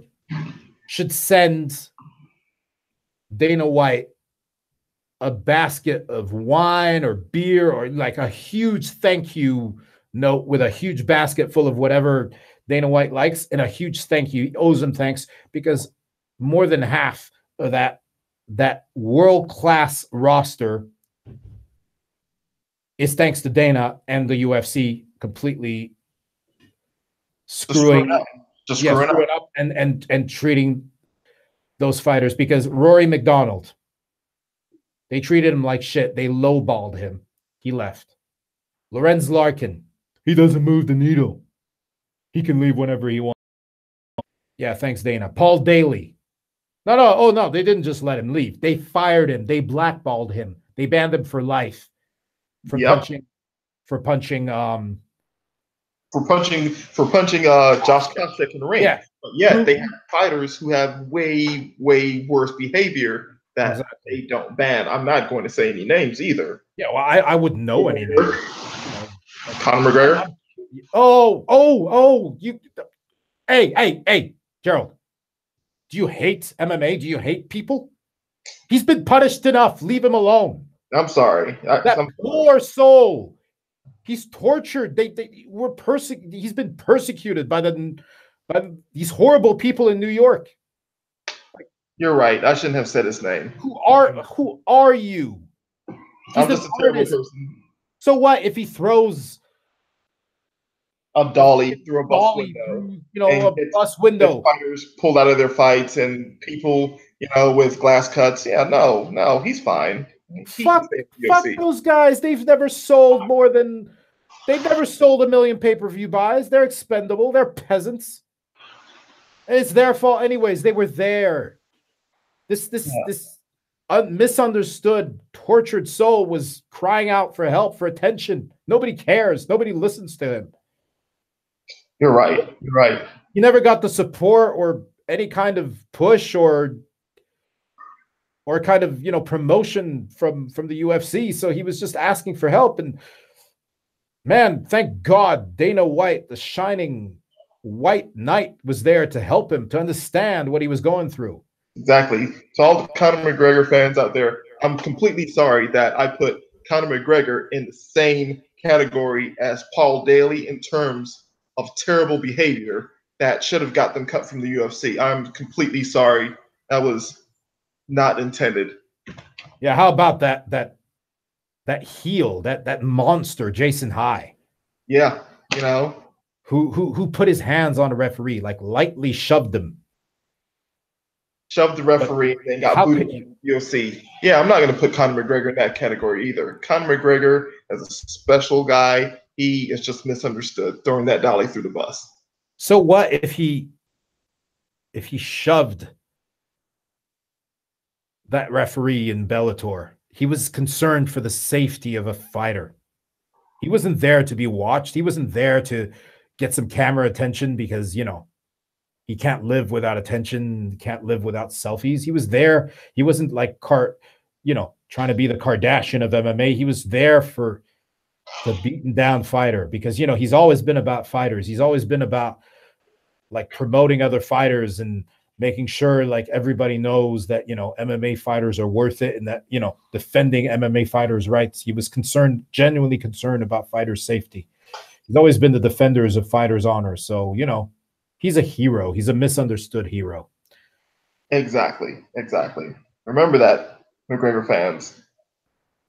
should send Dana White a basket of wine or beer, or like a huge thank you note with a huge basket full of whatever Dana White likes, and a huge thank you. He owes him thanks, because more than half of that world-class roster is thanks to Dana and the UFC completely screwing up and treating those fighters, because Rory McDonald, they treated him like shit. They lowballed him. He left. Lorenz Larkin, he doesn't move the needle. He can leave whenever he wants. Yeah, thanks, Dana. Paul Daly. No, they didn't just let him leave. They fired him. They blackballed him. They banned him for life for punching Josh Koscheck in the ring. Yeah. But yet they have fighters who have way worse behavior that they don't ban. I'm not going to say any names either. Yeah, well, I wouldn't know any names. Conor McGregor. You. Hey, Gerald. Do you hate MMA? Do you hate people? He's been punished enough. Leave him alone. I'm sorry. Poor soul. He's tortured. He's been persecuted by these horrible people in New York. You're right. I shouldn't have said his name. Who are you? I'm just a terrible person. So what if he throws a dolly through a bus window? You know, a bus window. Fighters pulled out of their fights and people, you know, with glass cuts. Yeah, no, he's fine. Fuck those guys. They've never sold They've never sold 1 million pay-per-view buys. They're expendable. They're peasants. And it's their fault anyways. They were there. This misunderstood, tortured soul was crying out for help, for attention. Nobody cares. Nobody listens to him. You're right. He never got the support or any kind of push or kind of, you know, promotion from the UFC. So he was just asking for help. And man, thank God Dana White, the shining white knight, was there to help him to understand what he was going through. Exactly. To all the Conor McGregor fans out there, I'm completely sorry that I put Conor McGregor in the same category as Paul Daly in terms of terrible behavior that should have got them cut from the UFC. I'm completely sorry. That was not intended. Yeah, how about that heel, that monster, Jason High? Yeah, you know, who put his hands on a referee, like lightly shoved him. shoved the But referee, and then got how booted could from you? the UFC. Yeah, I'm not going to put Conor McGregor in that category either. Conor McGregor is a special guy. He is just misunderstood, throwing that dolly through the bus. So what if he shoved that referee in Bellator? He was concerned for the safety of a fighter. He wasn't there to be watched. He wasn't there to get some camera attention because, he can't live without attention, can't live without selfies. He was there. He wasn't like trying to be the Kardashian of MMA. He was there for the beaten down fighter because, he's always been about fighters. He's always been about like promoting other fighters and making sure like everybody knows that, MMA fighters are worth it and that, defending MMA fighters' rights. He was genuinely concerned about fighters' safety. He's always been the defenders of fighters' honor. So, he's a hero. He's a misunderstood hero. Exactly. Remember that, McGregor fans.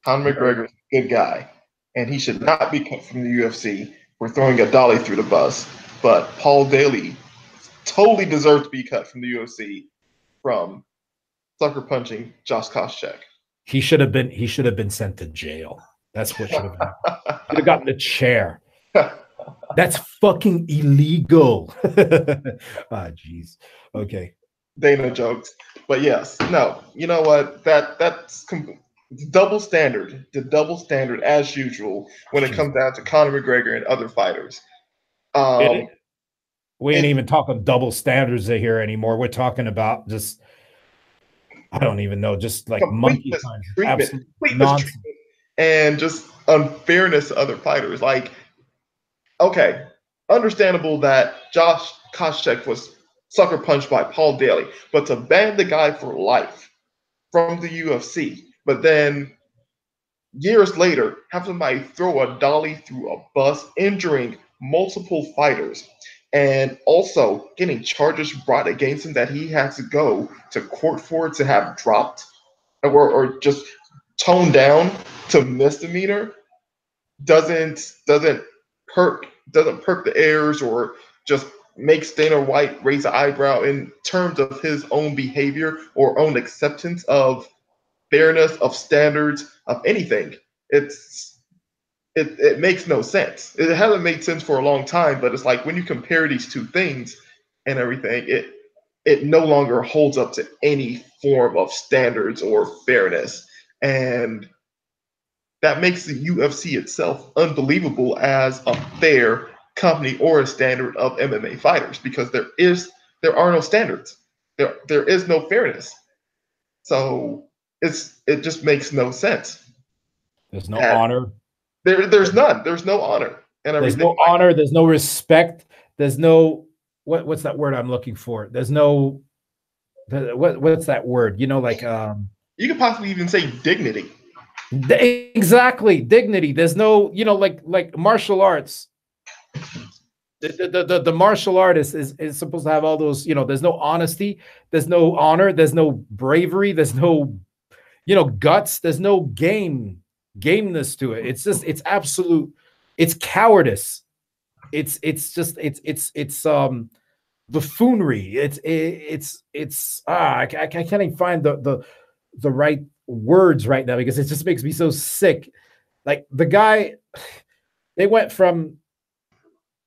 Conor McGregor is a good guy, and he should not be cut from the UFC for throwing a dolly through the bus. But Paul Daly totally deserved to be cut from the UFC from sucker punching Josh Koscheck. He should have been sent to jail. That's what should have happened. Should have gotten a chair. That's fucking illegal. Jeez. Okay. Dana jokes. But yes, no, you know what? That's double standard. The double standard as usual when it comes down to Conor McGregor and other fighters. We ain't even talking double standards here anymore. We're talking about just, I don't even know, just like monkey treatment, and just unfairness to other fighters. Like, okay, understandable that Josh Koscheck was sucker punched by Paul Daly, but to ban the guy for life from the UFC, but then years later have somebody throw a dolly through a bus, injuring multiple fighters, and also getting charges brought against him that he has to go to court for to have dropped or just toned down to misdemeanor doesn't perk the airs or just makes Dana White raise an eyebrow in terms of his own behavior or own acceptance of fairness, of standards, of anything. It makes no sense. It hasn't made sense for a long time, but it's like when you compare these two things and everything, it no longer holds up to any form of standards or fairness. And that makes the UFC itself unbelievable as a fair company or a standard of MMA fighters because there are no standards. There is no fairness. So it just makes no sense. There's no honor. There's none. There's no honor and everything. There's no honor. There's no respect. There's no what's that word I'm looking for? There's no what's that word? You could possibly even say dignity. Exactly, dignity. There's no, like martial arts. The martial art is supposed to have all those, there's no honesty, there's no honor, there's no bravery, there's no, guts, there's no gameness to it. It's just, it's absolute, it's cowardice. It's buffoonery. I can't even find the right words right now because it just makes me so sick. Like the guy, they went from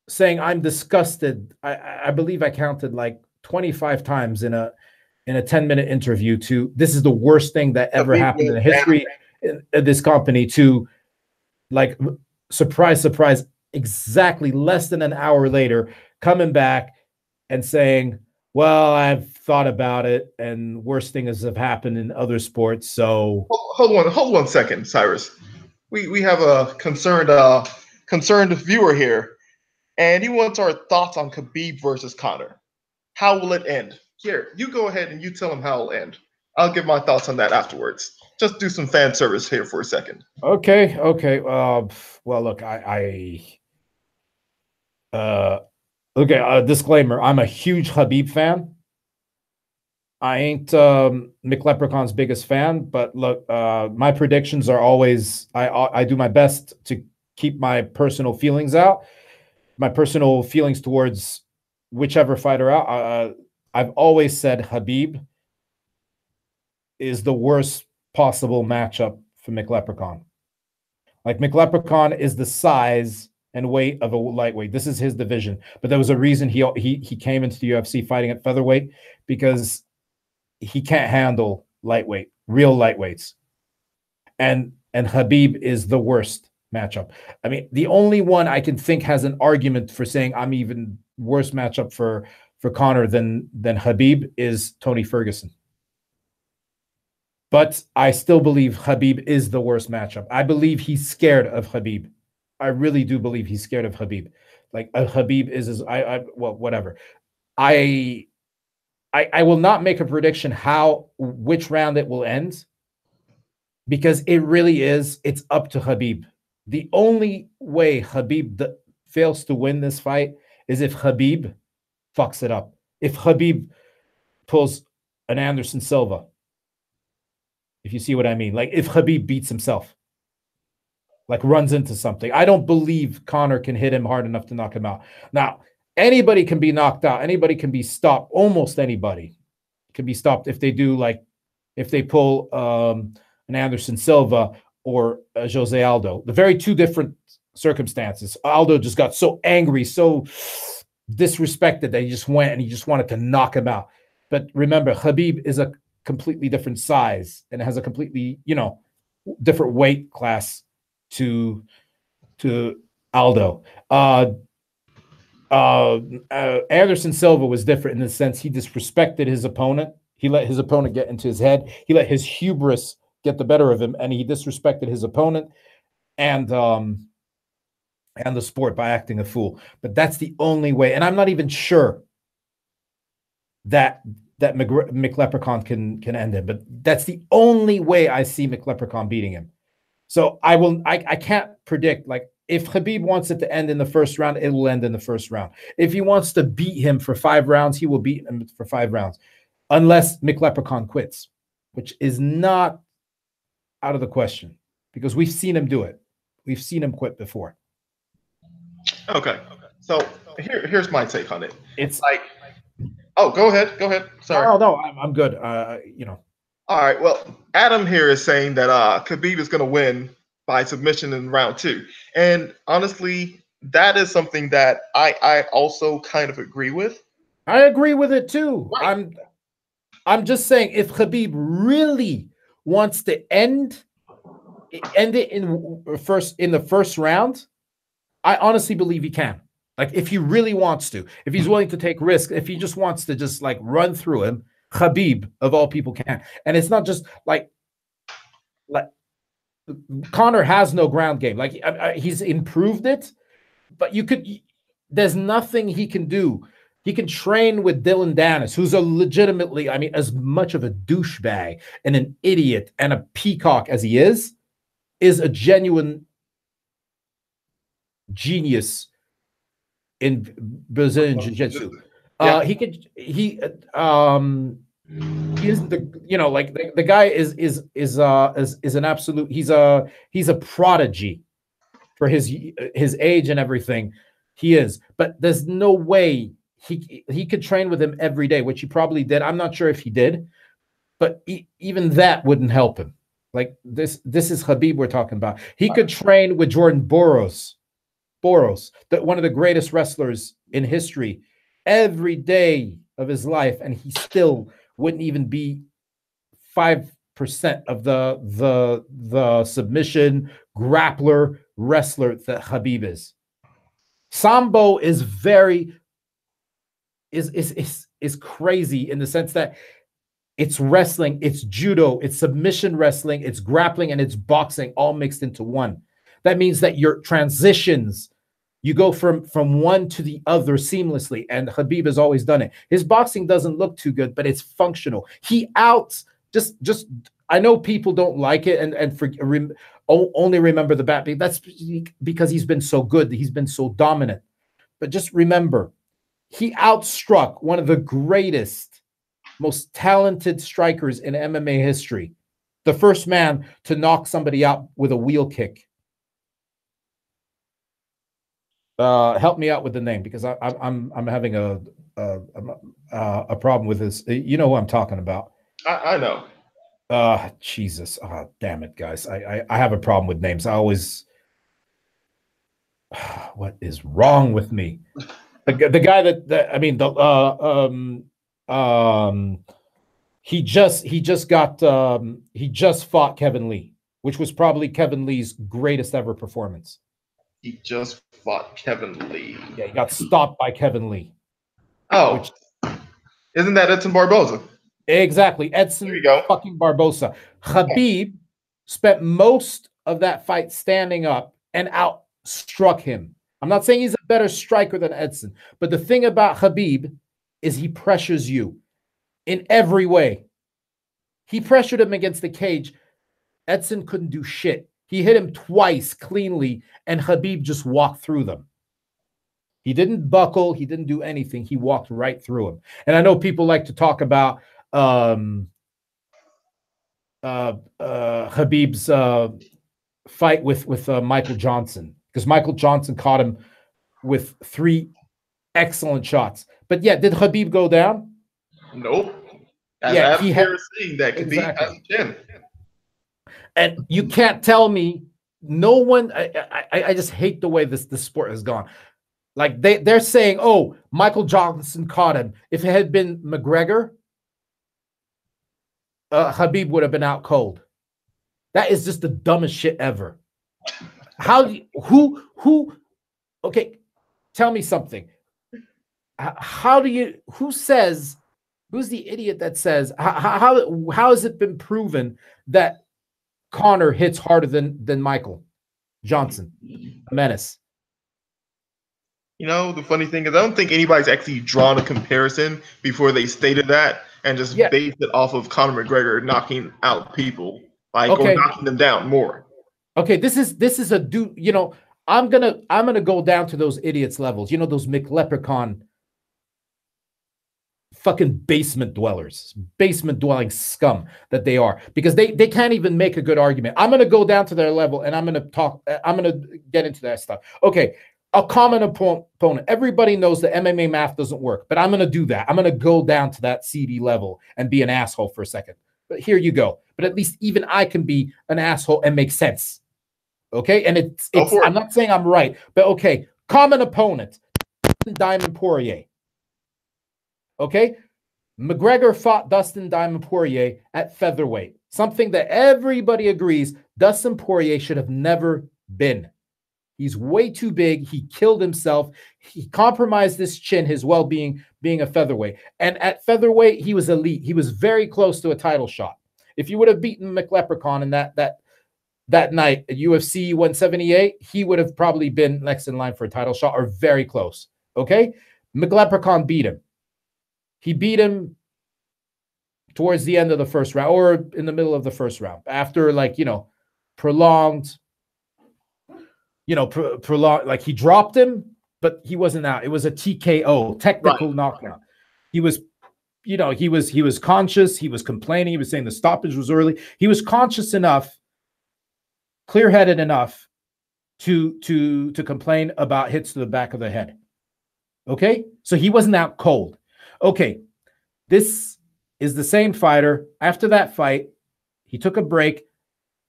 saying I'm disgusted. I believe I counted like 25 times in a 10-minute interview to this is the worst thing that ever happened in the history of this company to like surprise, exactly less than an hour later, coming back and saying, well, I've thought about it and worse things have happened in other sports. So hold one second, Cyrus. We have a concerned viewer here. And he wants our thoughts on Khabib versus Conor. How will it end? Here, you go ahead and you tell him how it'll end. I'll give my thoughts on that afterwards. Just do some fan service here for a second. Okay. Well, look, disclaimer. I'm a huge Khabib fan. I ain't Mick Leprechaun's biggest fan, but look, my predictions are always, I do my best to keep my personal feelings out. My personal feelings towards whichever fighter out. I've always said Khabib. is the worst possible matchup for McLeprechaun. Like McLeprechaun is the size and weight of a lightweight. This is his division, but there was a reason he came into the UFC fighting at featherweight, because he can't handle lightweight, real lightweights. And Khabib is the worst matchup. I mean, the only one I can think has an argument for saying I'm even worse matchup for Conor than Khabib is Tony Ferguson. But I still believe Khabib is the worst matchup. I believe he's scared of Khabib. I really do believe he's scared of Khabib. Like Khabib is well, whatever. I will not make a prediction which round it will end, because it really is. It's up to Khabib. The only way Khabib fails to win this fight is if Khabib fucks it up. If Khabib pulls an Anderson Silva, if you see what I mean. Like if Khabib beats himself, like runs into something. I don't believe Conor can hit him hard enough to knock him out. Now, anybody can be knocked out. Anybody can be stopped. Almost anybody can be stopped if they do, like, if they pull an Anderson Silva or Jose Aldo. The very two different circumstances. Aldo just got so angry, so disrespected that he just went and he just wanted to knock him out. But remember, Khabib is a completely different size and has a completely, different weight class to Aldo. Anderson Silva was different in the sense he disrespected his opponent. He let his opponent get into his head. He let his hubris get the better of him, and he disrespected his opponent and the sport by acting a fool. But that's the only way. And I'm not even sure that McLeprechaun can end it, but that's the only way I see McLeprechaun beating him. So I can't predict. Like, if Khabib wants it to end in the first round, it will end in the first round. If he wants to beat him for 5 rounds, he will beat him for 5 rounds, unless McLeprechaun quits, which is not out of the question, because we've seen him do it. We've seen him quit before. Okay. So here's my take on it. It's like, oh, go ahead. Sorry. Oh no, I'm good. All right. Well, Adam here is saying that Khabib is going to win by submission in round 2, and honestly, that is something that I also kind of agree with. I agree with it too. Right. I'm just saying, if Khabib really wants to end it in the first round, I honestly believe he can. Like, if he really wants to, if he's willing to take risks, if he just wants to just like run through him, Khabib of all people can. And it's not just like Conor has no ground game. Like, he's improved it, but there's nothing he can do. He can train with Dylan Dennis, who's a legitimately, I mean, as much of a douchebag and an idiot and a peacock as he is a genuine genius in Brazilian Jiu-Jitsu. Yeah. He isn't the guy is an absolute, he's a prodigy for his age and everything. He is, but there's no way he could train with him every day, which he probably did. I'm not sure if he did, but even that wouldn't help him. Like, this is Khabib we're talking about. He could train with Jordan Boros, one of the greatest wrestlers in history, every day of his life, and he still wouldn't even be 5% of the submission grappler wrestler that Khabib is. Sambo is is crazy in the sense that it's wrestling, it's judo, it's submission wrestling, it's grappling, and it's boxing all mixed into one. That means that your transitions, you go from one to the other seamlessly, and Khabib has always done it. His boxing doesn't look too good, but it's functional. Just I know people don't like it and only remember the bat. That's because he's been so good, he's been so dominant. But just remember, he outstruck one of the greatest, most talented strikers in MMA history, the first man to knock somebody out with a wheel kick. Help me out with the name, because I'm having a problem with this. You know who I'm talking about? I know. Jesus. Damn it, guys. I have a problem with names. I always what is wrong with me? The guy that I mean he just fought Kevin Lee, which was probably Kevin Lee's greatest ever performance. He just fought Kevin Lee. Yeah, he got stopped by Kevin Lee. Oh, isn't that Edson Barboza? Exactly, Edson fucking Barboza. Khabib spent most of that fight standing up and outstruck him. I'm not saying he's a better striker than Edson, but the thing about Khabib is he pressures you in every way. He pressured him against the cage. Edson couldn't do shit. He hit him twice cleanly, and Khabib just walked through them. He didn't buckle. He didn't do anything. He walked right through him. And I know people like to talk about Khabib's fight with Michael Johnson, because Michael Johnson caught him with 3 excellent shots. But yeah, did Khabib go down? Nope. Yeah, he had seen that Khabib has a chin. And you can't tell me no one. I just hate the way this sport has gone. Like they're saying, oh, Michael Johnson caught him. If it had been McGregor, Khabib would have been out cold. That is just the dumbest shit ever. Okay, tell me something. Who's the idiot that says, how has it been proven that Conor hits harder than Michael Johnson, a menace? You know, the funny thing is, I don't think anybody's actually drawn a comparison before they stated that and just based it off of Conor McGregor knocking out people, or knocking them down more. Okay, this is a dude. You know, I'm gonna go down to those idiots levels. You know, those McLeprechaun fucking basement dwelling scum that they are, because they can't even make a good argument. I'm gonna go down to their level and I'm gonna get into that stuff. Okay. A common opponent. Everybody knows that MMA math doesn't work, but I'm going to do that. I'm going to go down to that CD level and be an asshole for a second. But here you go. But at least even I can be an asshole and make sense. Okay? And I'm not saying I'm right, but okay. Common opponent. Diamond Poirier. Okay? McGregor fought Dustin Diamond Poirier at featherweight. Something that everybody agrees Dustin Poirier should have never been. He's way too big. He killed himself. He compromised his chin, his well-being, being a featherweight. And at featherweight, he was elite. He was very close to a title shot. If you would have beaten McLeprechaun in that night at UFC 178, he would have probably been next in line for a title shot or very close. Okay? McLeprechaun beat him. He beat him towards the end of the first round or in the middle of the first round after, prolonged. Like he dropped him, but he wasn't out. It was a TKO, technical knockout. He was conscious. He was complaining. He was saying the stoppage was early. He was conscious enough, clear-headed enough to complain about hits to the back of the head. Okay? So he wasn't out cold. Okay. This is the same fighter. After that fight, he took a break,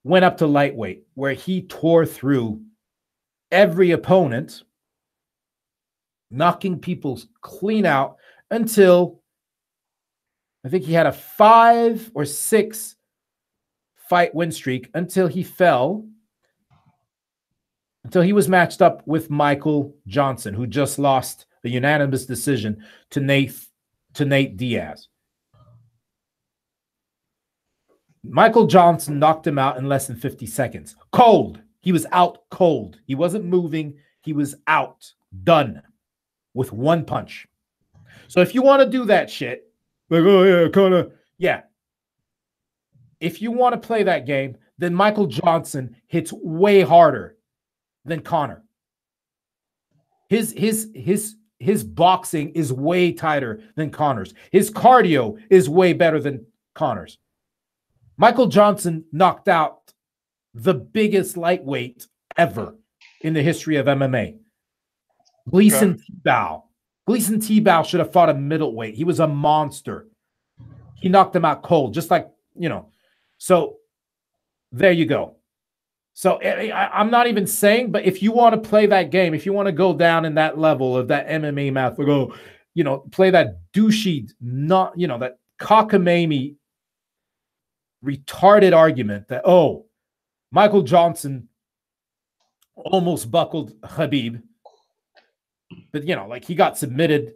went up to lightweight, where he tore through every opponent, knocking people clean out until I think he had a 5 or 6 fight win streak until he was matched up with Michael Johnson, who just lost a unanimous decision to Nate Diaz. Michael Johnson knocked him out in less than 50 seconds. Cold. He was out cold. He wasn't moving. He was out. Done. With 1 punch. So if you want to do that shit, like, oh yeah, Conor. Yeah. If you want to play that game, then Michael Johnson hits way harder than Conor. His boxing is way tighter than Conor's. His cardio is way better than Conor's. Michael Johnson knocked out the biggest lightweight ever in the history of MMA. Gleason Tebow. Gleason Tebow should have fought a middleweight. He was a monster. He knocked him out cold, just like, So there you go. So I'm not even saying, but if you want to play that game, if you want to go down in that level of that MMA math, we go, play that douchey, not, that cockamamie, retarded argument that, Michael Johnson almost buckled Khabib, but he got submitted,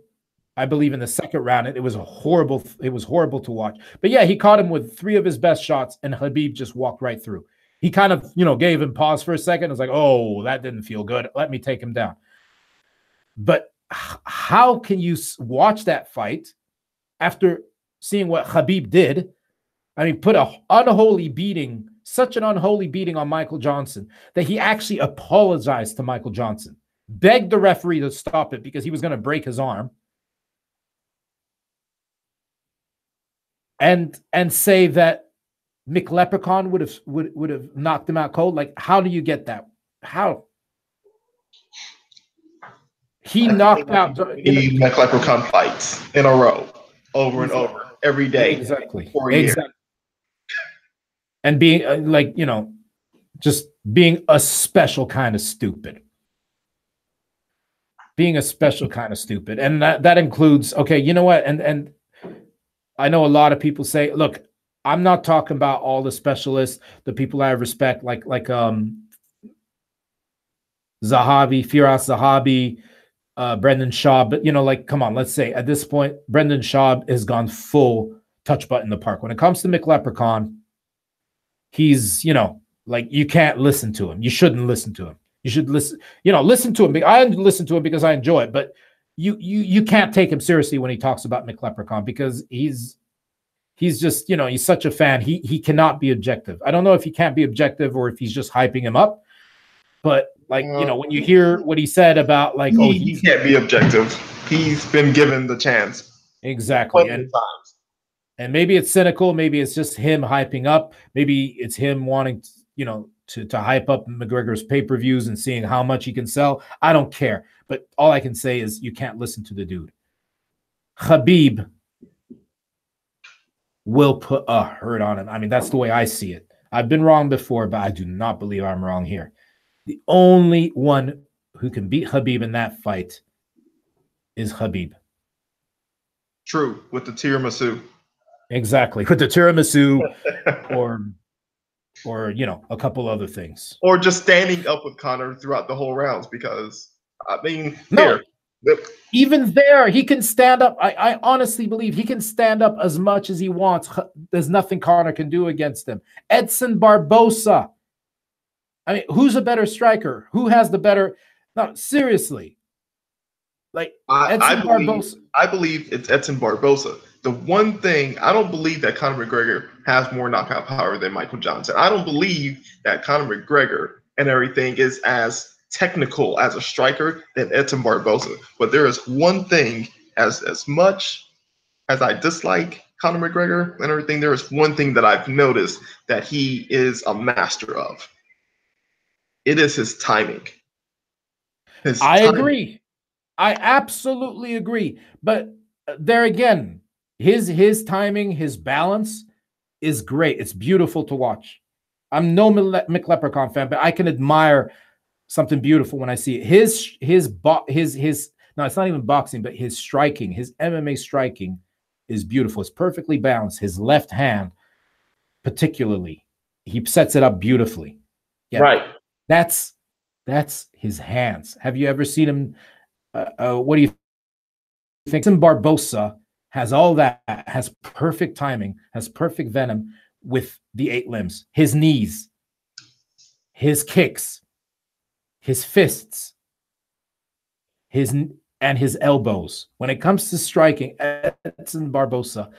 I believe, in the second round. It was horrible to watch. But yeah, he caught him with 3 of his best shots, and Khabib just walked right through. He kind of, gave him pause for a second. It was like, oh, that didn't feel good. Let me take him down. But how can you watch that fight after seeing what Khabib did? I mean, put such an unholy beating on Michael Johnson that he actually apologized to Michael Johnson, begged the referee to stop it because he was going to break his arm, and say that McLeprechaun would have knocked him out cold. Like, how do you get that? How? He knocked out the McLeprechaun fights in a row, over and over, every day. Exactly. For a year. And being just being a special kind of stupid. Being a special kind of stupid. And that includes, okay, you know what? And I know a lot of people say, look, I'm not talking about all the specialists, the people I respect, like Zahabi, Firas Zahabi, Brendan Schaub. But come on, let's say at this point, Brendan Schaub has gone full touch button in the park. When it comes to McLeprechaun, he's, you can't listen to him. You shouldn't listen to him. You should listen to him. I listen to him because I enjoy it, but you can't take him seriously when he talks about McLeprechaun because he's just, he's such a fan. He cannot be objective. I don't know if he can't be objective or if he's just hyping him up. But when you hear what he said about he can't be objective. He's been given the chance. Exactly. And maybe it's cynical. Maybe it's just him hyping up. Maybe it's him wanting, to hype up McGregor's pay-per-views and seeing how much he can sell. I don't care. But all I can say is you can't listen to the dude. Khabib will put a hurt on him. I mean, that's the way I see it. I've been wrong before, but I do not believe I'm wrong here. The only one who can beat Khabib in that fight is Khabib. True, with the tiramisu. Exactly, with the tiramisu, or a couple other things, or just standing up with Conor throughout the whole rounds. Because even there, he can stand up. I honestly believe he can stand up as much as he wants. There's nothing Conor can do against him. Edson Barbosa. I mean, who's a better striker? Who has the better? No, seriously. I believe it's Edson Barbosa. The one thing, I don't believe that Conor McGregor has more knockout power than Michael Johnson. I don't believe that Conor McGregor and everything is as technical as a striker than Edson Barbosa. But there is one thing, as much as I dislike Conor McGregor and everything, there is one thing that I've noticed that he is a master of. It is his timing. I agree. I absolutely agree. But there again, his timing, his balance is great. It's beautiful to watch. I'm no McLeprechaun fan, but I can admire something beautiful when I see it. No, it's not even boxing, but his striking, his MMA striking is beautiful. It's perfectly balanced. His left hand, particularly, he sets it up beautifully. Yeah, right. That's his hands. Have you ever seen him? What do you think? Barbosa has all that, has perfect timing, has perfect venom with the 8 limbs. His knees, his kicks, his fists, and his elbows. When it comes to striking, Edson Barbosa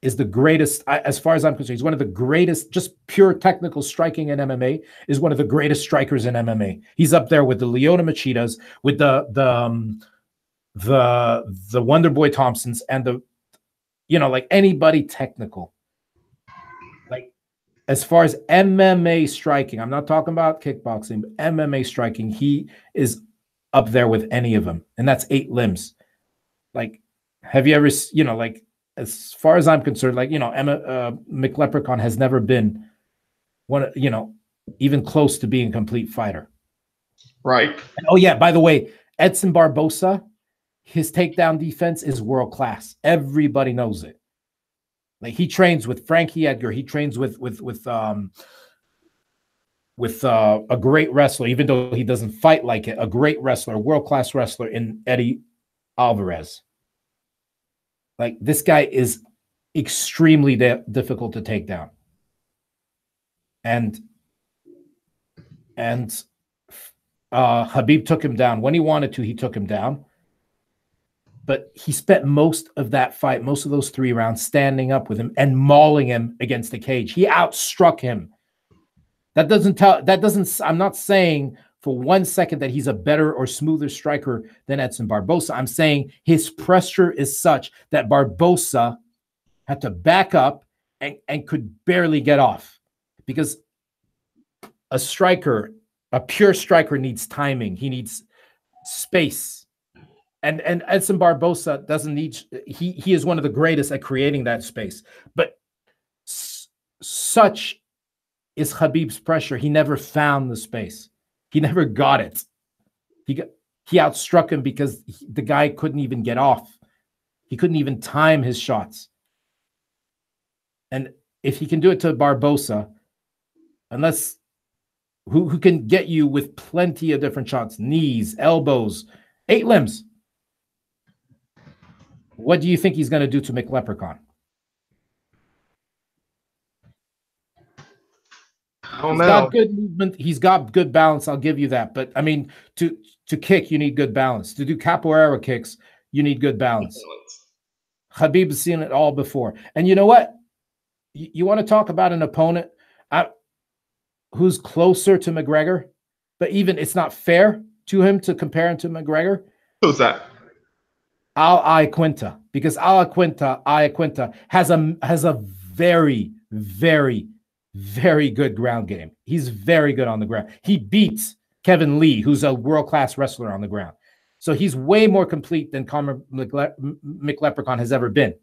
is the greatest, as far as I'm concerned. He's one of the greatest, just pure technical striking in MMA, is one of the greatest strikers in MMA. He's up there with the Lyoto Machidas, with the Wonder Boy Thompsons, and anybody technical. Like, as far as MMA striking, I'm not talking about kickboxing, but MMA striking, he is up there with any of them. And that's 8 limbs. Like, have you ever, as far as I'm concerned, like, McLeprechaun has never been one, even close to being a complete fighter. Right. And, oh yeah, by the way, Edson Barbosa, his takedown defense is world class. Everybody knows it. Like, he trains with Frankie Edgar. He trains with a great wrestler, even though he doesn't fight like it. A great wrestler, world class wrestler in Eddie Alvarez. Like, this guy is extremely difficult to take down. And Khabib took him down. When he wanted to, he took him down. But he spent most of that fight, most of those 3 rounds, standing up with him and mauling him against the cage. He outstruck him. I'm not saying for 1 second that he's a better or smoother striker than Edson Barbosa. I'm saying his pressure is such that Barbosa had to back up and could barely get off, because a pure striker needs timing. He needs space. And Edson Barbosa doesn't need, he is one of the greatest at creating that space. But such is Khabib's pressure. He never found the space. He never got it. He outstruck him because the guy couldn't even get off. He couldn't even time his shots. And if he can do it to Barbosa, unless who can get you with plenty of different shots, knees, elbows, 8 limbs. What do you think he's going to do to McLeprechaun? I don't He's know. got good movement. He's got good balance. I'll give you that. But I mean, to kick, you need good balance. To do capoeira kicks, you need good balance. Khabib has seen it all before. And you know what? You want to talk about an opponent who's closer to McGregor, but even it's not fair to him to compare him to McGregor? Who's that? Al Iaquinta, because Al Iaquinta has a very, very, very good ground game. He's very good on the ground. He beats Kevin Lee, who's a world-class wrestler on the ground. So he's way more complete than Conor McLeprechaun has ever been.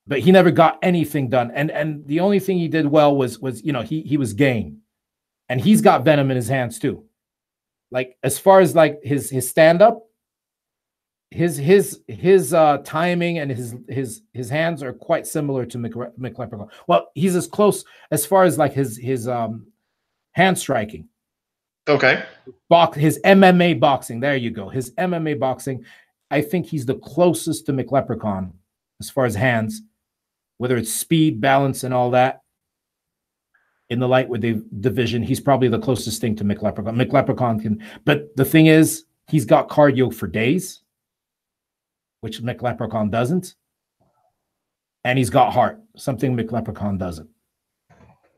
But he never got anything done. And the only thing he did well was he was game. And he's got venom in his hands too. Like, as far as like his stand-up, his timing and his hands are quite similar to McLeprechaun. Well, he's as close as far as like his hand striking. Okay. His MMA boxing. There you go. His MMA boxing. I think he's the closest to McLeprechaun as far as hands, whether it's speed, balance, and all that. In the lightweight division, he's probably the closest thing to McLeprechaun. McLeprechaun can, but the thing is, he's got cardio for days, which McLeprechaun doesn't. And he's got heart, something McLeprechaun doesn't.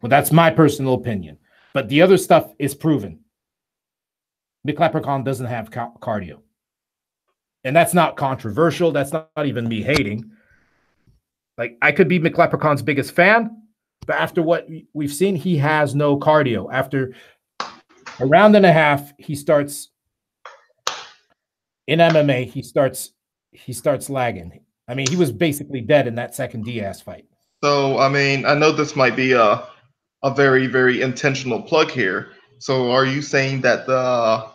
Well, that's my personal opinion. But the other stuff is proven. McLeprechaun doesn't have cardio. And that's not controversial. That's not even me hating. Like, I could be McLeprechaun's biggest fan, but after what we've seen, he has no cardio. After a round and a half, he starts in MMA, he starts lagging. I mean, he was basically dead in that second Diaz fight. So, I mean, I know this might be a very, very intentional plug here. So, are you saying that the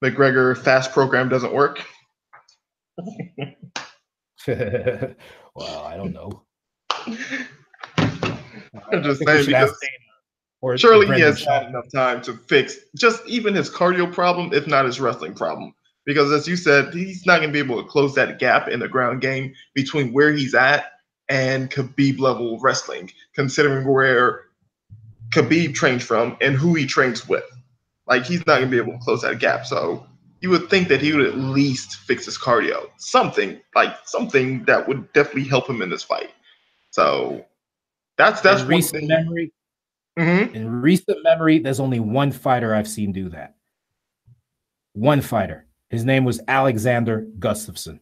McGregor fast program doesn't work? Well, I don't know. I'm just saying, because surely he has had enough time to fix just even his cardio problem, if not his wrestling problem. Because as you said, he's not going to be able to close that gap in the ground game between where he's at and Khabib level wrestling, considering where Khabib trains from and who he trains with. Like, he's not going to be able to close that gap. So you would think that he would at least fix his cardio. Something that would definitely help him in this fight. So that's in recent memory. Mm-hmm. In recent memory, there's only one fighter I've seen do that. One fighter. His name was Alexander Gustafsson.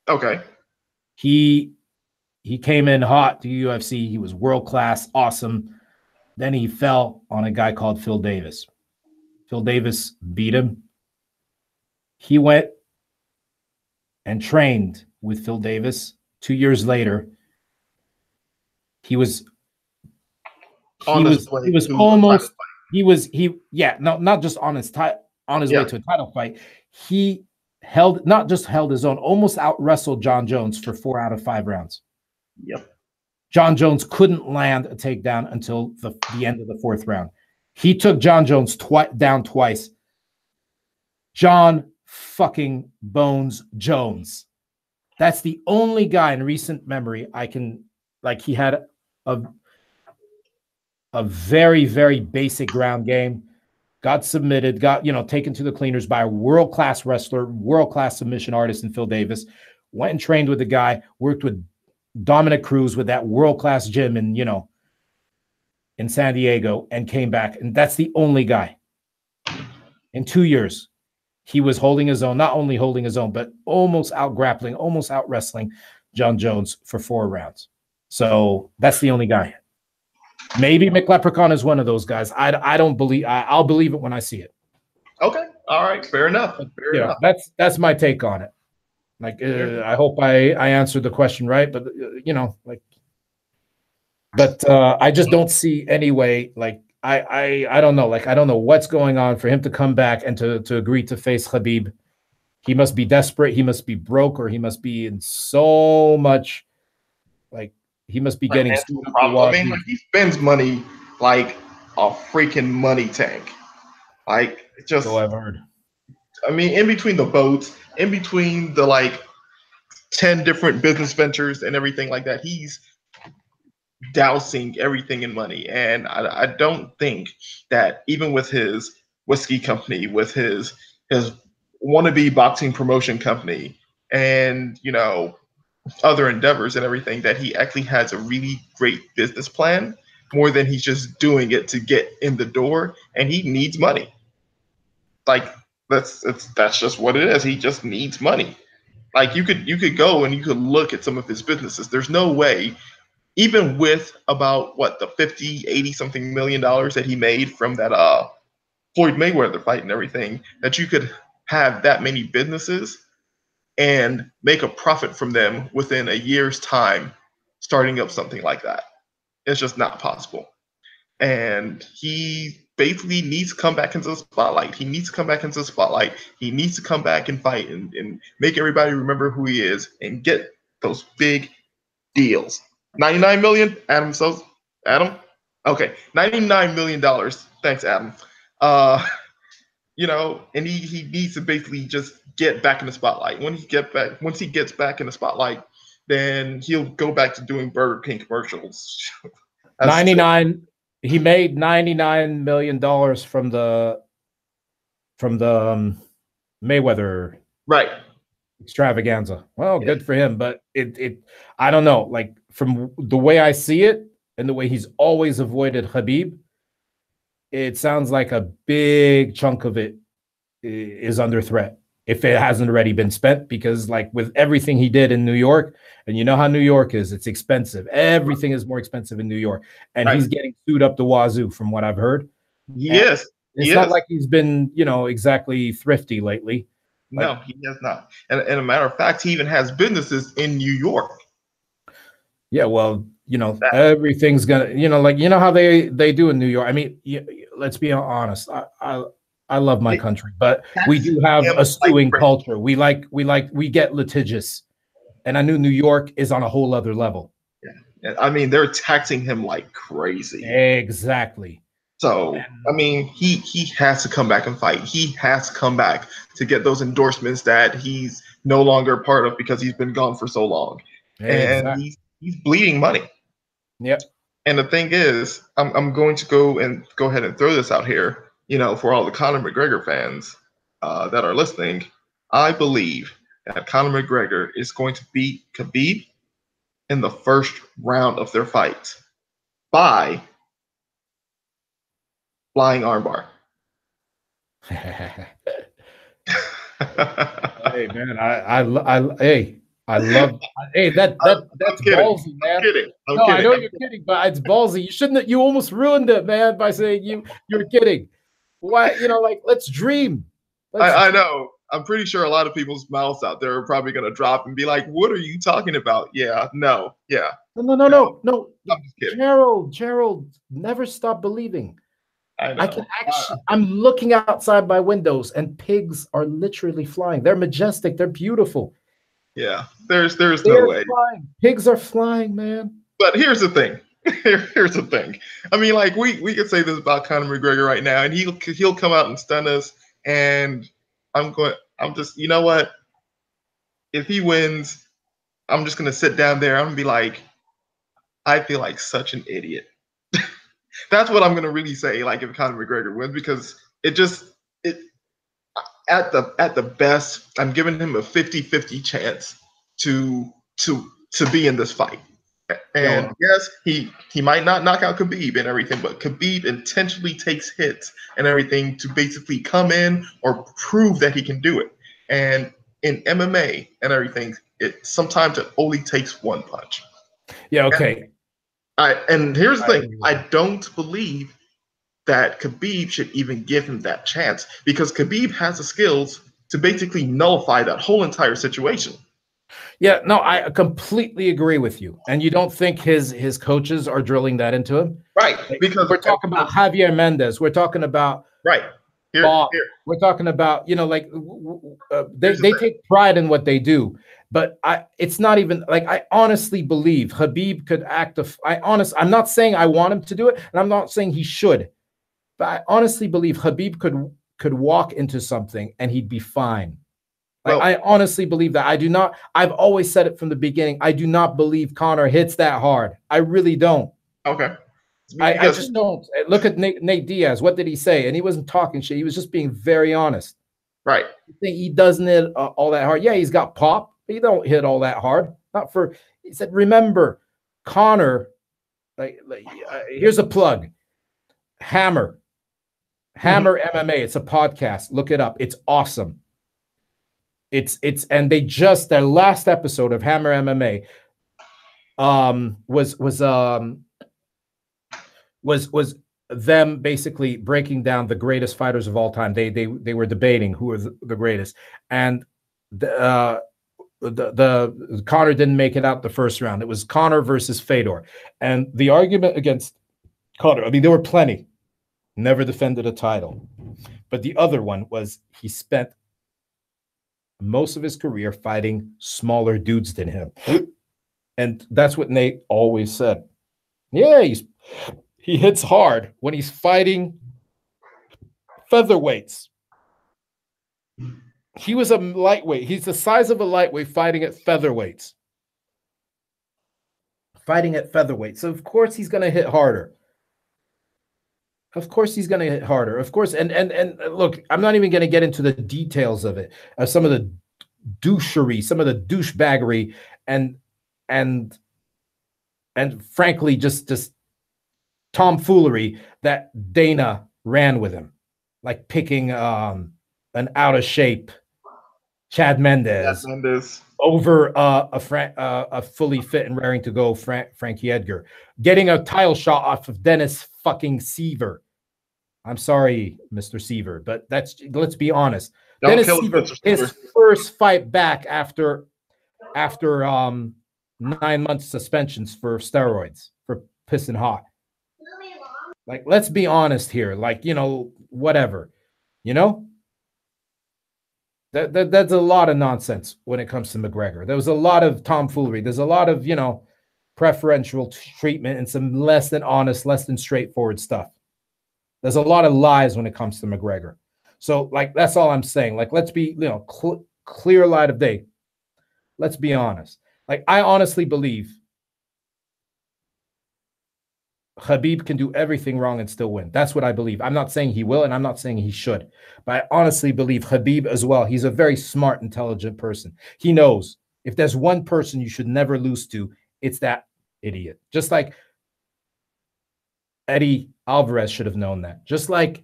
Okay. He came in hot to UFC. He was world class, awesome. Then he fell on a guy called Phil Davis. Phil Davis beat him. He went and trained with Phil Davis 2 years later, he was On his way he was to a almost title not just on his way Yeah. to a title fight. He not just held his own, almost out wrestled Jon Jones for 4 out of 5 rounds. Yep. Jon Jones couldn't land a takedown until the end of the 4th round. He took Jon Jones down twice. Jon fucking Bones Jones. That's the only guy in recent memory I can, like, he had a very, very basic ground game, got submitted, got, taken to the cleaners by a world-class wrestler, world-class submission artist in Phil Davis, went and trained with the guy, worked with Dominic Cruz with that world-class gym in San Diego, and came back. And that's the only guy. In 2 years, he was holding his own, not only holding his own, but almost out grappling, almost out wrestling Jon Jones for 4 rounds. So that's the only guy. Maybe McLeprechaun is one of those guys. I don't believe. I'll believe it when I see it. Okay. All right. Fair enough. Fair enough. That's my take on it. Like, I hope I answered the question right, but I just don't see any way. Like, I don't know. Like, I don't know what's going on for him to come back and to agree to face Khabib. He must be desperate. He must be broke, or he must be in so much, like, he must be getting screwed up. I mean, he spends money like a freaking money tank. Like, just. So I've heard. I mean, in between the boats, in between the 10 different business ventures and everything like that, he's dousing everything in money. And I don't think that even with his whiskey company, with his wannabe boxing promotion company, and other endeavors and everything, that he actually has a really great business plan, more than he's just doing it to get in the door. And he needs money. Like, that's just what it is. He just needs money. Like, you could go and you could look at some of his businesses. There's no way, even with about the 50-80 something million dollars that he made from that Floyd Mayweather fight and everything, that you could have that many businesses and make a profit from them within a year's time, starting up something like that. It's just not possible. And he basically needs to come back into the spotlight. He needs to come back into the spotlight. He needs to come back and fight and make everybody remember who he is and get those big deals. $99 million, Adam. So, Adam? Okay, $99 million. Thanks, Adam. And he needs to basically just get back in the spotlight. Once he gets back in the spotlight, then he'll go back to doing Burger King commercials. 99. He made $99 million from the Mayweather extravaganza. Well, good for him, but I don't know. Like, from the way I see it and the way he's always avoided Khabib, it sounds like a big chunk of it is under threat if it hasn't already been spent, because, like, with everything he did in New York, and you know how New York is, it's expensive. Everything is more expensive in New York, and he's getting sued up the wazoo from what I've heard. Yes. It's not like he's been, exactly thrifty lately. No, he has not. And a matter of fact, he even has businesses in New York. Yeah, well, everything's gonna, how they do in New York. I mean, let's be honest. I love my country, but we do have a suing culture. We get litigious, and I knew New York is on a whole other level. Yeah, I mean, they're taxing him like crazy. Exactly. So, I mean, he has to come back and fight. He has to come back to get those endorsements that he's no longer part of because he's been gone for so long. Exactly. And he's bleeding money. Yep. And the thing is, I'm going to go ahead and throw this out here, for all the Conor McGregor fans that are listening. I believe that Conor McGregor is going to beat Khabib in the first round of their fight by flying armbar. Hey man, I love. Hey, that's ballsy, man. I'm kidding. I know you're kidding, but it's ballsy. You shouldn't. You almost ruined it, man, by saying you're kidding. Why? Let's dream. I know. I'm pretty sure a lot of people's mouths out there are probably going to drop and be like, "What are you talking about?" Yeah, no, yeah, No. I'm just kidding. Gerald, never stop believing. I I can know. actually, I'm looking outside my windows and pigs are literally flying. They're majestic. They're beautiful. Yeah, there's no They're way. flying. Pigs are flying, man. But here's the thing. Here's the thing. I mean, like we could say this about Conor McGregor right now, and he'll come out and stun us. And I'm just, you know what? If he wins, I'm just gonna sit down there. I'm gonna be like, I feel like such an idiot. That's what I'm gonna really say. Like if Conor McGregor wins, because it at the best, I'm giving him a 50-50 chance to to be in this fight. And Yo, yes, he might not knock out Khabib and everything, but Khabib intentionally takes hits and everything to basically come in or prove that he can do it. And in MMA and everything, sometimes it only takes one punch. yeah, okay. And here's the I thing: agree with I that. don't believe that Khabib should even give him that chance because Khabib has the skills to basically nullify that whole entire situation. Yeah, no, I completely agree with you. And you don't think his coaches are drilling that into him? Right, Like, because we're talking about Javier Mendez. We're talking about right here, Bob. here, We're talking about, like they, here's the they thing. take pride in what they do. But it's not even like I honestly believe Habib could act. I'm not saying I want him to do it, and I'm not saying he should, but I honestly believe Habib could walk into something and he'd be fine. Like Well, I honestly believe that. I do not. I've always said it from the beginning. I do not believe Connor hits that hard. I really don't. okay, I because just don't. Look at Nate Diaz. What did he say? And he wasn't talking shit. He was just being very honest. right, You think he doesn't hit all that hard? Yeah, he's got pop. But he don't hit all that hard. Not for. He said, remember, Connor. Here's a plug. Hammer MMA. It's a podcast. Look it up. It's awesome. And they just their last episode of Hammer MMA was them basically breaking down the greatest fighters of all time. They were debating who are the greatest, and the Conor didn't make it out the first round. It was Conor versus Fedor, and the argument against Conor. I mean, there were plenty. Never defended a title, but the other one was he spent most of his career fighting smaller dudes than him. And that's what Nate always said. Yeah, he hits hard when he's fighting featherweights. He was a lightweight. He's the size of a lightweight fighting at featherweights. So of course he's going to hit harder. Of course he's going to hit harder. Of course. And look, I'm not even going to get into the details of it. Some of the douchery, some of the douchebaggery, and frankly, just tomfoolery that Dana ran with him, like picking an out of shape Chad Mendes over a fully fit and raring to go Frankie Edgar, getting a title shot off of Dennis fucking Seaver. I'm sorry, Mr. Seaver, but let's be honest. Dennis Seaver, his first fight back after 9 months suspensions for steroids, for pissing hot. Like, let's be honest here. Like, whatever, that's a lot of nonsense when it comes to McGregor. There was a lot of tomfoolery. There's a lot of, preferential treatment and some less than honest, less than straightforward stuff. There's a lot of lies when it comes to McGregor. So, like, that's all I'm saying. Like, let's be, clear light of day. Let's be honest. Like, I honestly believe Khabib can do everything wrong and still win. That's what I believe. I'm not saying he will, and I'm not saying he should. But I honestly believe Khabib as well. He's a very smart, intelligent person. He knows if there's one person you should never lose to, it's that idiot. Just like Eddie Alvarez should have known that. Just like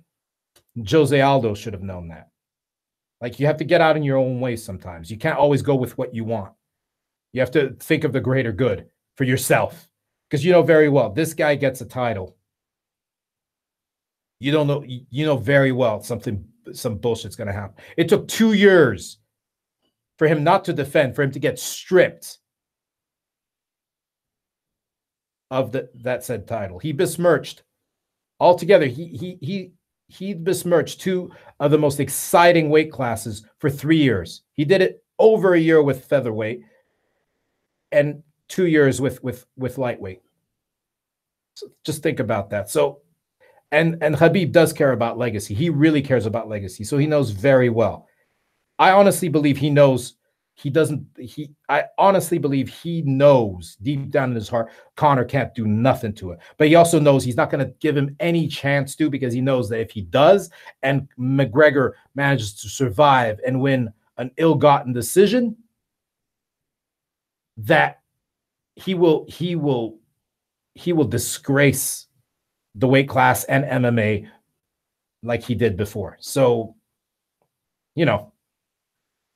Jose Aldo should have known that. Like, you have to get out in your own way sometimes. You can't always go with what you want. You have to think of the greater good for yourself. Because you know very well, this guy gets a title. You don't know, very well something some bullshit's going to happen. It took 2 years for him not to defend, for him to get stripped of that said title. He besmirched altogether. He besmirched 2 of the most exciting weight classes for 3 years. He did it over a year with featherweight and 2 years with lightweight. So just think about that. So, and Khabib does care about legacy. He really cares about legacy. So he knows very well. I honestly believe he knows. I honestly believe he knows deep down in his heart, Conor can't do nothing to it. But he also knows he's not going to give him any chance to, because he knows that if he does and McGregor manages to survive and win an ill-gotten decision, that he will disgrace the weight class and MMA like he did before. So,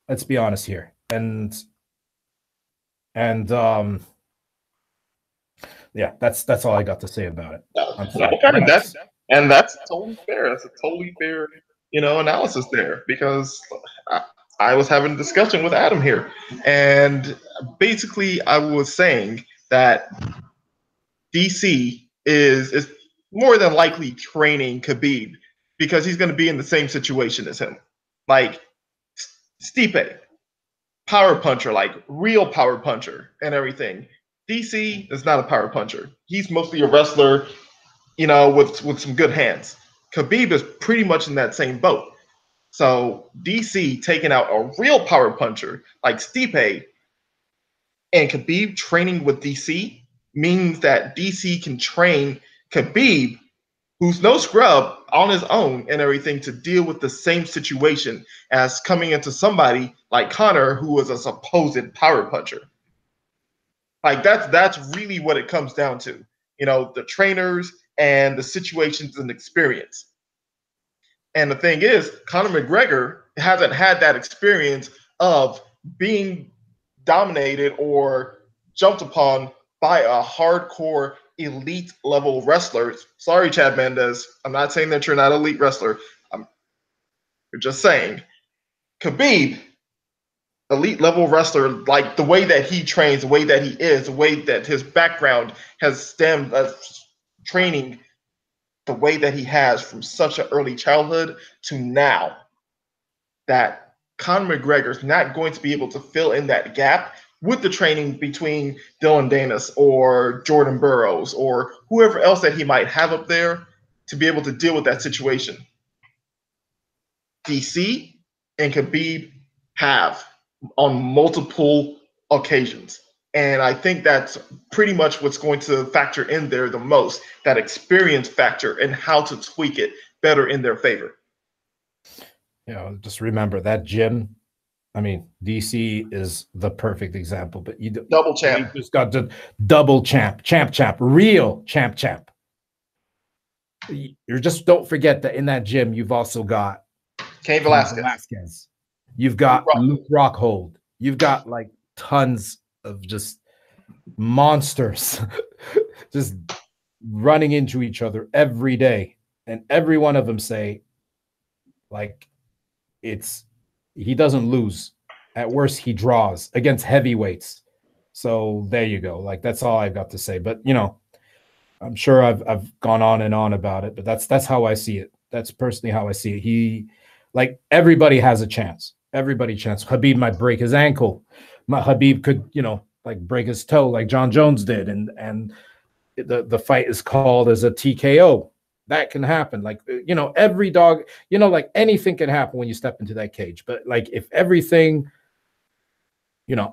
let's be honest here. And yeah, that's all I got to say about it. That's totally fair. That's a totally fair, analysis there, because I was having a discussion with Adam here, and basically I was saying that DC is more than likely training Khabib because he's going to be in the same situation as him. Like Stipe, power puncher, like real power puncher and everything. DC is not a power puncher. He's mostly a wrestler, with some good hands. Khabib is pretty much in that same boat. So DC taking out a real power puncher like Stipe and Khabib training with DC means that DC can train Khabib, who's no scrub, on his own and everything, to deal with the same situation as coming into somebody like Conor, who was a supposed power puncher. Like that's really what it comes down to. The trainers and the situations and experience. And the thing is, Conor McGregor hasn't had that experience of being dominated or jumped upon by a hardcore elite level wrestler. Sorry, Chad Mendes. I'm not saying that you're not an elite wrestler. You're just saying Khabib, elite level wrestler, like the way that he trains, the way that he is, the way that his background has stemmed as training, the way that he has from such an early childhood to now, that Conor McGregor is not going to be able to fill in that gap with the training between Dylan Danis or Jordan Burroughs or whoever else that he might have up there to be able to deal with that situation. DC and Khabib have on multiple occasions. And I think that's pretty much what's going to factor in there the most, that experience factor and how to tweak it better in their favor. Just remember that gym. I mean, DC is the perfect example, but you double champ. You just got the double champ, real champ. You just don't forget that in that gym, you've also got Cain Velasquez. You've got Luke Rockhold. You've got like tons of just monsters just running into each other every day. And every one of them say, like, he doesn't lose. At worst, he draws against heavyweights. So there you go. Like, that's all I've got to say. But I'm sure I've gone on and on about it, but that's how I see it. That's personally how I see it. Everybody has a chance. Khabib might break his ankle. Khabib could, break his toe like Jon Jones did, and the fight is called as a TKO. That can happen. Every dog, anything can happen when you step into that cage. But if everything,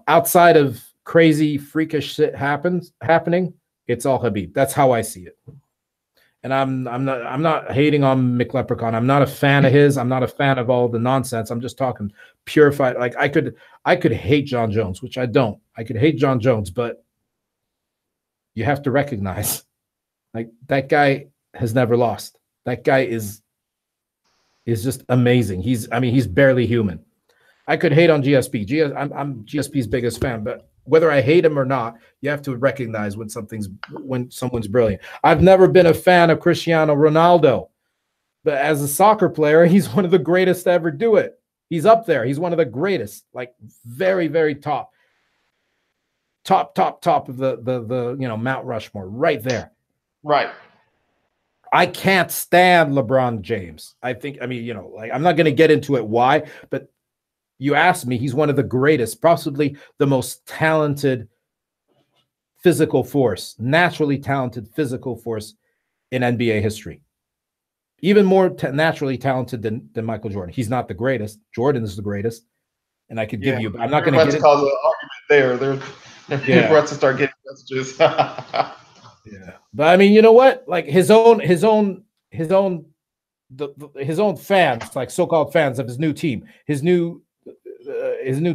outside of crazy, freakish shit happening, it's all Khabib. That's how I see it. And I'm not hating on McLeprechaun. I'm not a fan of his. I'm not a fan of all the nonsense. I'm just talking purified. I could hate Jon Jones, which I don't. I could hate Jon Jones, but you have to recognize, that guy has never lost. That guy is just amazing. He's barely human. I could hate on GSP. I'm GSP's biggest fan, but whether I hate him or not, you have to recognize when someone's brilliant. I've never been a fan of Cristiano Ronaldo, But as a soccer player, he's one of the greatest to ever do it. He's up there. He's one of the greatest, like very, very top of the Mount Rushmore, right there. Right. I can't stand LeBron James. I'm not going to get into it why, but you asked me, he's one of the greatest, possibly the most talented physical force, naturally talented physical force in NBA history. Even more naturally talented than Michael Jordan. He's not the greatest. Jordan is the greatest. And I could give you, but I'm not going to get into cause an argument there. They're about to start getting messages. Yeah. But I mean, you know what? Like his own fans, like so-called fans of his new team, his new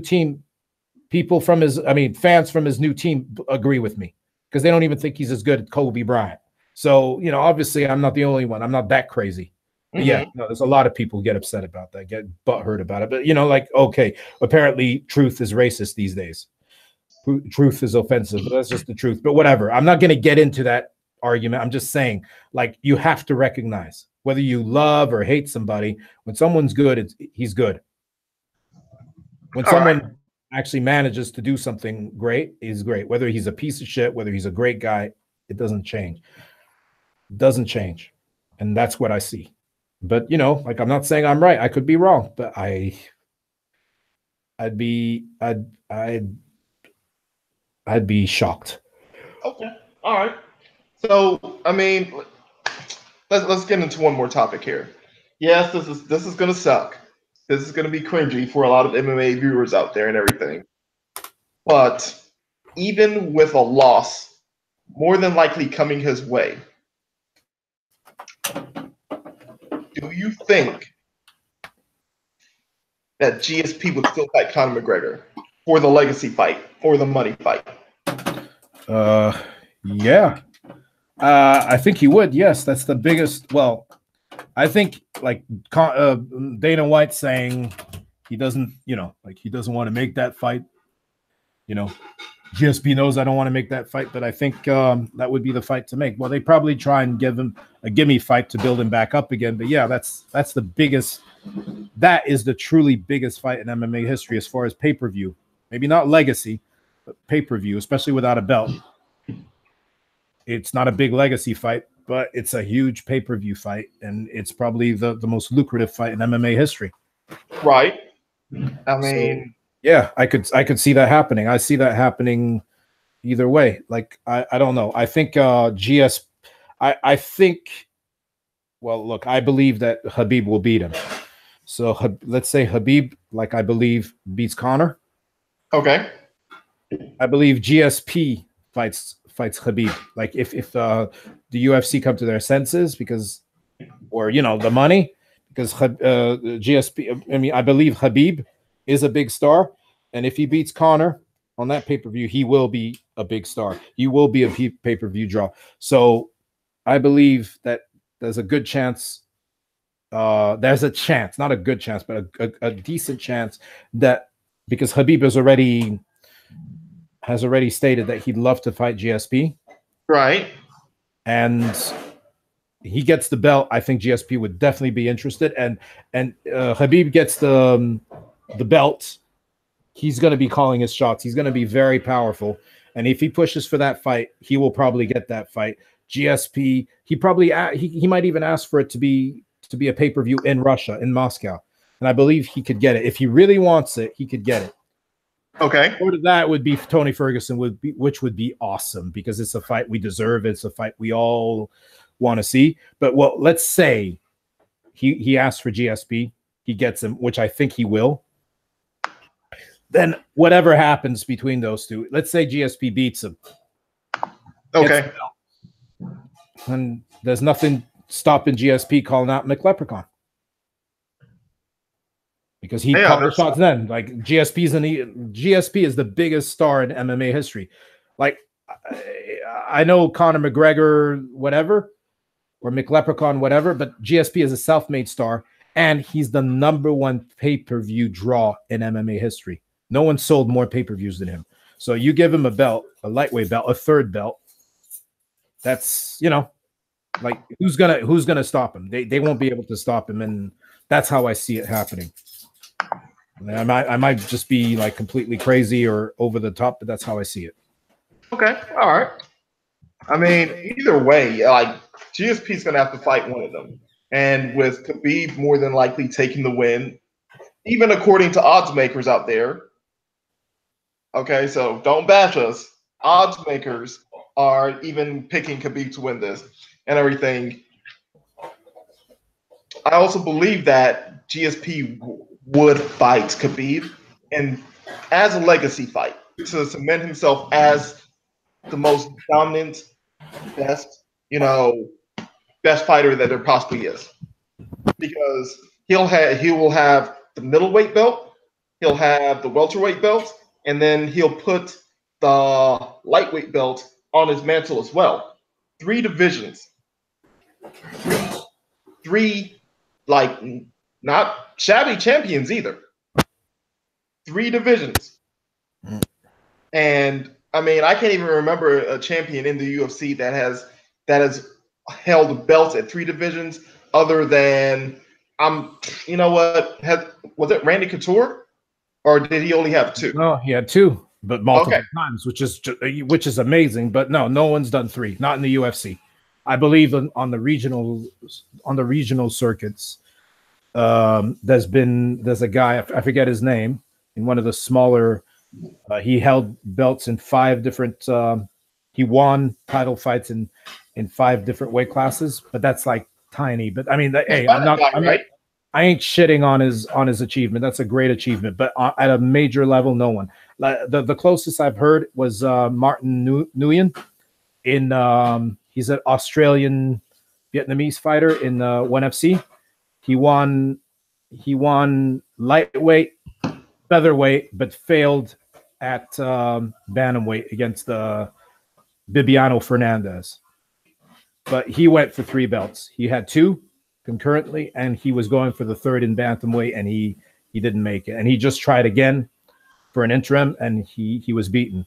team, fans from his new team agree with me because they don't even think he's as good as Kobe Bryant. So, obviously I'm not the only one. I'm not that crazy. Mm-hmm. Yeah, no, there's a lot of people who get upset about that, get butthurt about it. But, okay, apparently truth is racist these days. Truth is offensive. That's just the truth. But whatever. I'm not going to get into that argument. I'm just saying, like, you have to recognize whether you love or hate somebody. When someone's good, he's good. When someone actually manages to do something great, he's great. Whether he's a piece of shit, whether he's a great guy, it doesn't change. It doesn't change. And that's what I see. But, I'm not saying I'm right. I could be wrong, but I'd be shocked. Okay. All right. So, I mean, let's get into one more topic here. Yes, this is gonna suck. This is gonna be cringy for a lot of MMA viewers out there and everything. But even with a loss more than likely coming his way, do you think that GSP would still fight Conor McGregor for the legacy fight or the money fight? Yeah. I think he would. Yes, that's the biggest. Well, I think like Dana White saying he doesn't, he doesn't want to make that fight. GSP knows I don't want to make that fight, but I think that would be the fight to make. Well, they probably try and give him a gimme fight to build him back up again. But yeah, that's the biggest. That is the truly biggest fight in MMA history as far as pay-per-view. Maybe not legacy, but pay-per-view, especially without a belt. It's not a big legacy fight, but it's a huge pay-per-view fight, and it's probably the most lucrative fight in MMA history. Right. I mean, so, yeah, I could see that happening. I see that happening either way. Like I don't know. I think I think. Well, look, I believe that Khabib will beat him. So let's say Khabib, like I believe, beats Conor. Okay. I believe GSP fights Khabib. Like if the UFC come to their senses or the money, because GSP. I mean, I believe Khabib is a big star, and if he beats Conor on that pay-per-view, he will be a big star. He will be a pay-per-view draw. So I believe that there's a good chance. There's a chance, not a good chance, but a decent chance that because Khabib has already stated that he'd love to fight GSP. Right. And he gets the belt. I think GSP would definitely be interested. And Khabib gets the belt. He's going to be calling his shots. He's going to be very powerful. And if he pushes for that fight, he will probably get that fight. GSP, he might even ask for it to be a pay-per-view in Russia, in Moscow. And I believe he could get it. If he really wants it, he could get it. Okay. Part of that would be Tony Ferguson, which would be awesome because it's a fight we deserve. It's a fight we all want to see. But let's say he asks for GSP, he gets him, which I think he will. Then whatever happens between those two, let's say GSP beats him. Okay. And there's nothing stopping GSP calling out McLeprechaun. Because he called the shots then. Like GSP is the biggest star in MMA history. Like I know Conor McGregor, whatever, or McLeprechaun, whatever, but GSP is a self-made star, and he's the #1 pay-per-view draw in MMA history. No one sold more pay-per-views than him. So you give him a belt, a lightweight belt, a third belt. That's Like who's gonna stop him? They won't be able to stop him, and that's how I see it happening. I might just be like completely crazy or over the top, but that's how I see it. Okay, all right. I mean, either way, like GSP's gonna have to fight one of them, and with Khabib more than likely taking the win, even according to odds makers out there. Okay, so don't bash us. Odds makers are even picking Khabib to win this and everything. I also believe that GSP would fight Khabib and as a legacy fight to cement himself as the most dominant, best, best fighter that there possibly is. Because he will have the middleweight belt, he'll have the welterweight belt, and then he'll put the lightweight belt on his mantle as well. 3 divisions. Three like not shabby champions either. 3 divisions. And I mean, I can't even remember a champion in the UFC that has held belts at 3 divisions other than you know what, was it Randy Couture or did he only have 2? No, he had 2, but multiple times, which is amazing. But no one's done 3, not in the UFC. I believe on the regional circuits. There's a guy, I forget his name, in one of the smaller. He held belts in 5 different. He won title fights in 5 different weight classes, but that's like tiny. But I mean, hey, I ain't shitting on his achievement. That's a great achievement, but at a major level, no one. The closest I've heard was Martin Nguyen. He's an Australian Vietnamese fighter in ONE FC. He won lightweight, featherweight, but failed at bantamweight against Bibiano Fernandez. But he went for 3 belts. He had 2 concurrently, and he was going for the 3rd in bantamweight, and he didn't make it. And he just tried again for an interim, and he was beaten.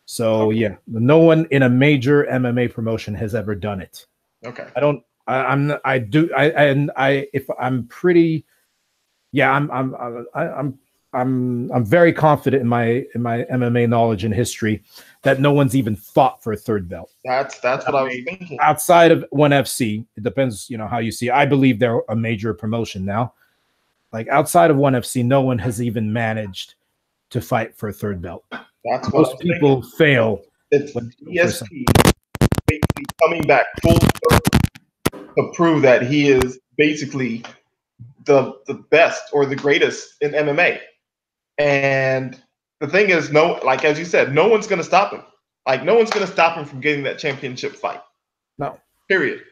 So yeah, no one in a major MMA promotion has ever done it. Okay. I'm very confident in my MMA knowledge and history that no one's even fought for a 3rd belt. That's what I was thinking. Outside of ONE FC, it depends, how you see it. I believe they're a major promotion now. Like outside of ONE FC, no one has even managed to fight for a 3rd belt. That's what most people fail. It's ESP basically coming back full circle to prove that he is basically the best or the greatest in MMA. And the thing is, as you said, no one's going to stop him. Like, no one's going to stop him from getting that championship fight. No. Period.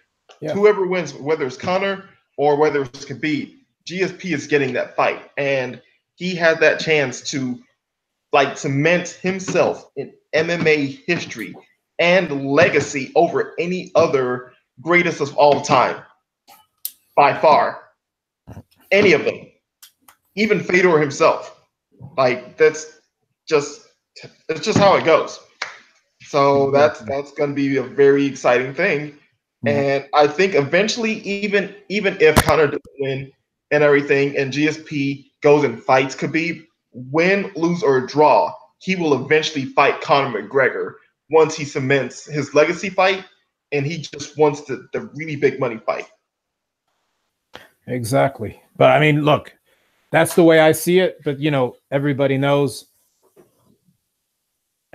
Yeah. Whoever wins, whether it's Conor or whether it's Khabib, GSP is getting that fight. And he had that chance to cement himself in MMA history and legacy over any other greatest of all time. By far. Any of them. Even Fedor himself. It's just how it goes. So that's going to be a very exciting thing. And I think eventually, even if Conor doesn't win and everything, and GSP goes and fights Khabib, win, lose, or draw, he will eventually fight Conor McGregor once he cements his legacy fight, and he just wants the really big money fight. Exactly. But I mean, look, that's the way I see it. But, everybody knows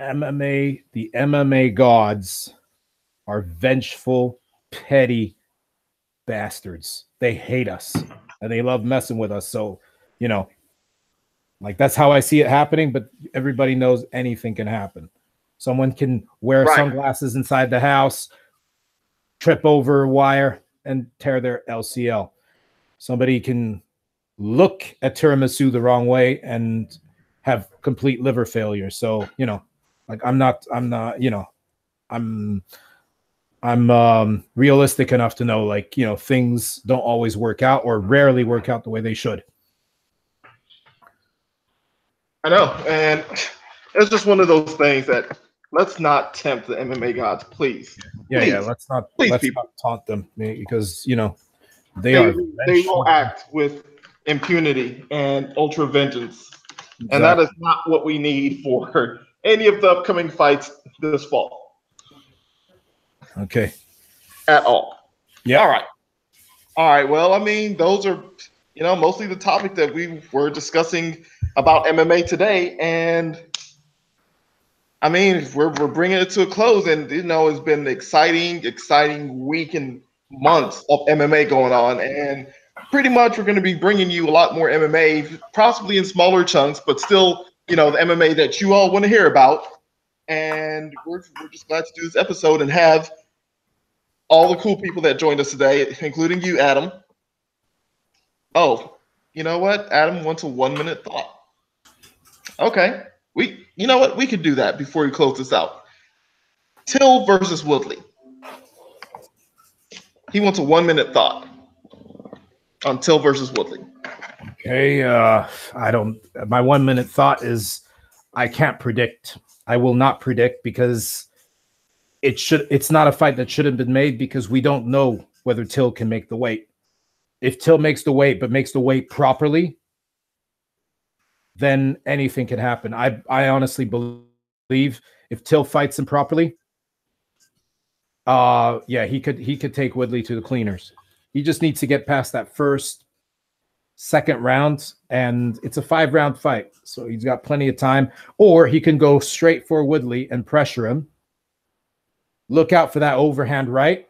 MMA, the MMA gods are vengeful, petty bastards. They hate us and they love messing with us. So, that's how I see it happening. But everybody knows anything can happen. Someone can wear sunglasses inside the house, trip over a wire, and tear their LCL. Somebody can look at tiramisu the wrong way and have complete liver failure. So, I'm realistic enough to know, things don't always work out or rarely work out the way they should. I know. And it's just one of those things that let's not tempt the MMA gods, please. Yeah, Please, let's not please, people. taunt them because they They are they will vengeful. act with impunity and ultra vengeance, and that Exactly. is not what we need for any of the upcoming fights this fall Okay. at all. Yeah. All right. All right. Well, I mean, those are, mostly the topic that we were discussing about MMA today. And I mean, we're bringing it to a close. And, it's been an exciting week and months of MMA going on. And pretty much we're going to be bringing you a lot more MMA, possibly in smaller chunks, but still, the MMA that you all want to hear about. And we're just glad to do this episode and have all the cool people that joined us today, including you, Adam. Oh, you know what? Adam wants a 1 minute thought. Okay. You know what? We could do that before we close this out. Till versus Woodley. He wants a 1 minute thought on Till versus Woodley. Okay. I don't. My 1 minute thought is, I can't predict. I will not predict because it's not a fight that should have been made because we don't know whether Till can make the weight. If Till makes the weight, but makes the weight properly, then anything can happen. I honestly believe if Till fights him properly, yeah, he could take Woodley to the cleaners. He just needs to get past that second round, and it's a 5-round fight, so he's got plenty of time. Or he can go straight for Woodley and pressure him. Look out for that overhand right.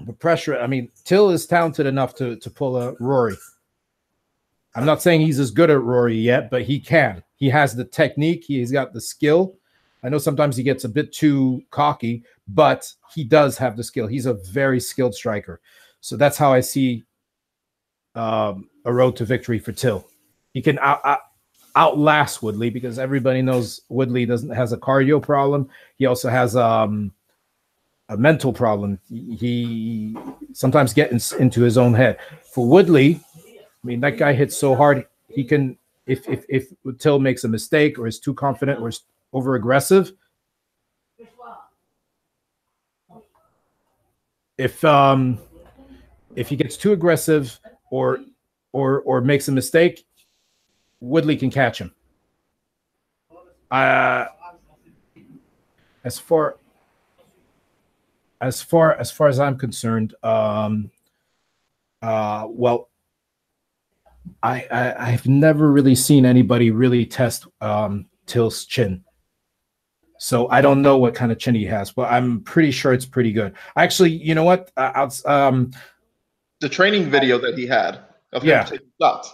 The pressure. I mean, Till is talented enough to pull a Rory. I'm not saying he's as good at Rory yet, but he can. He has the technique. He's got the skill. I know sometimes he gets a bit too cocky, but he does have the skill. He's a very skilled striker. So that's how I see a road to victory for Till. He can outlast Woodley because everybody knows Woodley has a cardio problem. He also has a mental problem. He sometimes gets into his own head. For Woodley, I mean, that guy hits so hard, he can, if Till makes a mistake or is too confident or is over aggressive, if he gets too aggressive or makes a mistake, Woodley can catch him. As far as I'm concerned, well, I've never really seen anybody really test Till's chin. So I don't know what kind of chin he has, but I'm pretty sure it's pretty good. Actually, you know what? The training video that he had of him taking shots.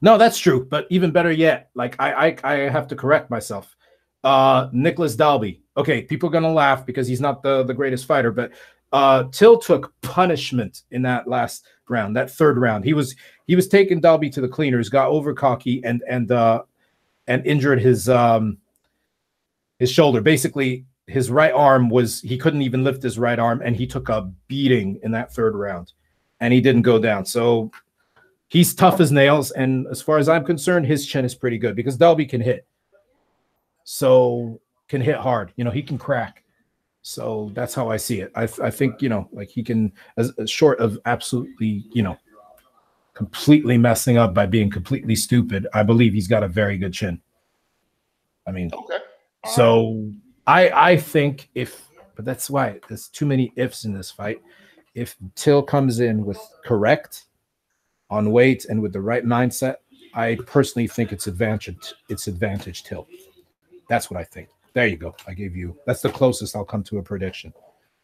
No, that's true. But even better yet, like I have to correct myself. Nicholas Dalby. Okay, people are gonna laugh because he's not the greatest fighter, but Till took punishment in that last round, that third round. He was taking Dalby to the cleaners, got over cocky and injured his shoulder. Basically, his right arm he couldn't even lift his right arm, and he took a beating in that third round, and he didn't go down. So he's tough as nails, and as far as I'm concerned, his chin is pretty good because Dalby can hit. So can hit hard. He can crack. So that's how I see it. I think, like he can, as short of absolutely, completely messing up by being completely stupid, I believe he's got a very good chin. I mean, okay. So I think but that's why there's too many ifs in this fight. If Till comes in with correct on weight and with the right mindset, I personally think it's advantage Till. That's what I think. There you go. I gave you. That's the closest I'll come to a prediction.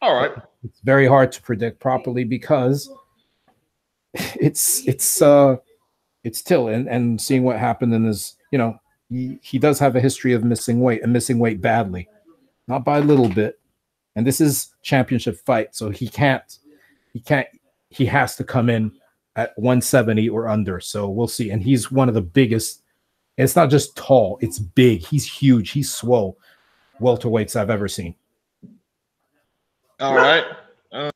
All right. But it's very hard to predict properly because it's Till and seeing what happened in his. He does have a history of missing weight and missing weight badly, not by a little bit. And this is championship fight, so he has to come in at 170 or under. So we'll see. And he's one of the biggest. It's not just tall, it's big. He's huge. He's swole welterweights I've ever seen. All right. All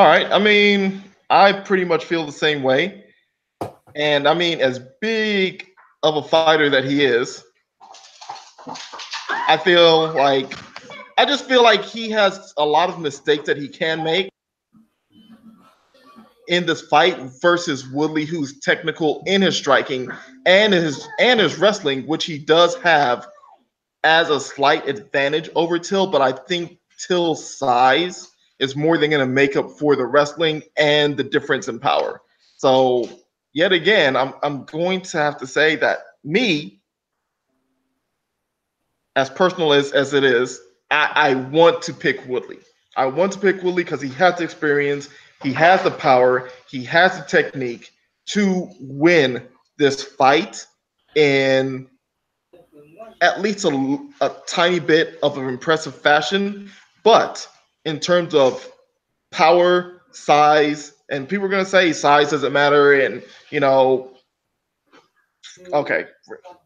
right. I mean, I pretty much feel the same way. And I mean, as big of a fighter that he is, I just feel like he has a lot of mistakes that he can make in this fight versus Woodley, who's technical in his striking and his wrestling, which he does have as a slight advantage over Till. But I think Till's size is more than going to make up for the wrestling and the difference in power. So yet again, I'm going to have to say that me, as personal as it is, I want to pick Woodley. I want to pick Woodley because he has the experience, he has the power, he has the technique to win this fight in at least a tiny bit of an impressive fashion. But in terms of power, size, and people are going to say size doesn't matter, and okay,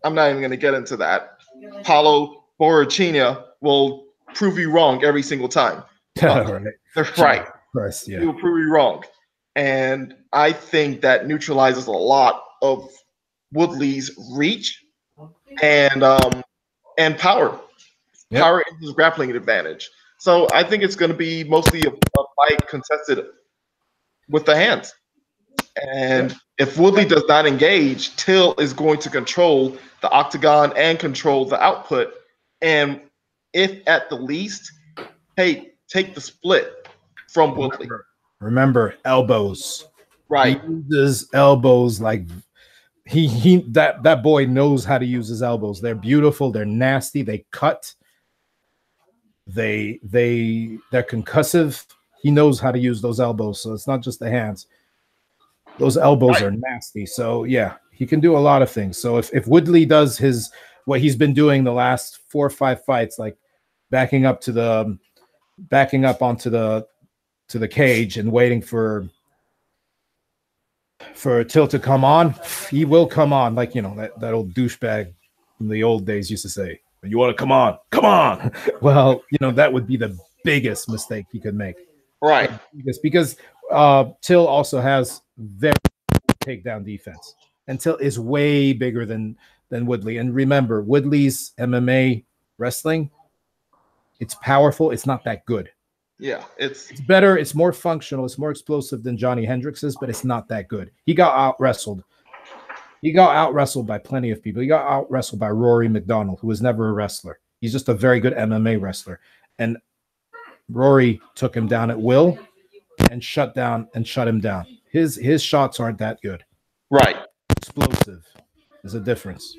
I'm not even going to get into that. Paulo Borrachina will prove you wrong every single time. Right. They're right. Course, yeah. He will prove you wrong. And I think that neutralizes a lot of Woodley's reach and power. Yep. Power in his grappling advantage. So I think it's going to be mostly a fight contested with the hands. And if Woodley does not engage, Till is going to control the octagon and control the output. And if at the least, hey, take the split from Woodley. Remember elbows. Right. He uses elbows like that boy knows how to use his elbows. They're beautiful, they're nasty, they cut. They're concussive. He knows how to use those elbows, so it's not just the hands. Those elbows are nasty. So yeah, he can do a lot of things. So if Woodley does what he's been doing the last 4 or 5 fights, like backing up onto the cage and waiting for Till to come on, he will come on. Like, that old douchebag from the old days used to say, "You want to come on? Come on." Well, that would be the biggest mistake he could make. Right. Because Till also has very takedown defense. And Till is way bigger than Woodley. And remember, Woodley's MMA wrestling, it's powerful. It's not that good. Yeah, it's better. It's more functional. It's more explosive than Johnny Hendrix's, but it's not that good. He got out-wrestled. He got out-wrestled by plenty of people. He got out-wrestled by Rory McDonald, who was never a wrestler. He's just a very good MMA wrestler. And Rory took him down at will and shut him down. His shots aren't that good. Right. Explosive. There's a difference.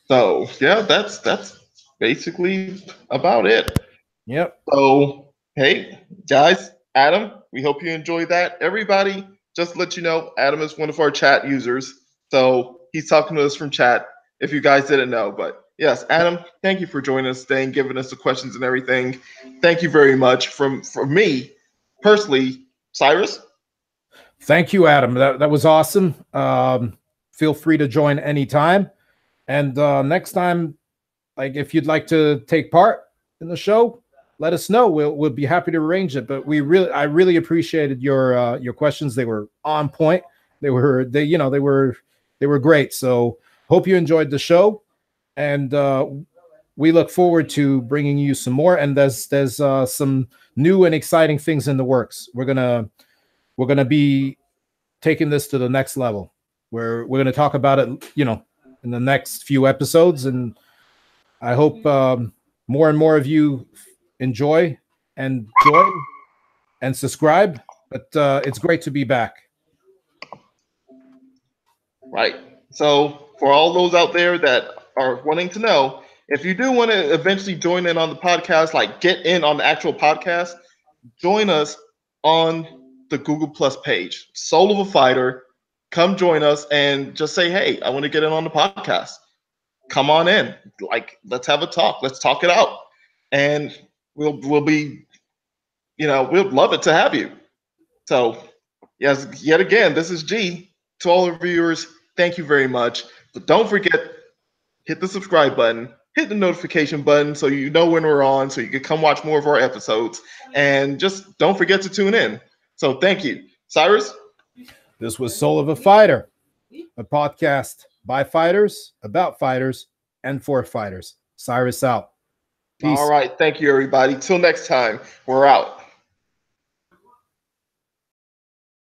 So yeah, that's basically about it. Yep. So hey guys, Adam, we hope you enjoyed that. Everybody, just to let you know, Adam is one of our chat users. So he's talking to us from chat, if you guys didn't know. But yes, Adam, thank you for joining us today and giving us the questions and everything. Thank you very much. From me, personally, Cyrus. Thank you, Adam. That was awesome. Feel free to join anytime. And next time, like if you'd like to take part in the show, let us know. We'll be happy to arrange it. But I really appreciated your questions. They were on point. They were great. So hope you enjoyed the show, and we look forward to bringing you some more. And there's some new and exciting things in the works. We're gonna be taking this to the next level. We're gonna talk about it, in the next few episodes, and I hope more and more of you enjoy and join and subscribe. But it's great to be back. Right. So for all those out there that are wanting to know, if you do want to eventually join in on the podcast, like get in on the actual podcast, join us on the Google Plus page, Soul of a Fighter. Come join us and just say, hey, I want to get in on the podcast. Come on in. Like, let's have a talk. Let's talk it out. And we'll be, we'd love it to have you. So, yes, yet again, this is G. To all the viewers, thank you very much. But don't forget, hit the subscribe button, hit the notification button so you know when we're on, so you can come watch more of our episodes. And just don't forget to tune in. So thank you. Cyrus? This was Soul of a Fighter, a podcast by fighters, about fighters, and for fighters. Cyrus out. Peace. All right. Thank you, everybody. Till next time, we're out.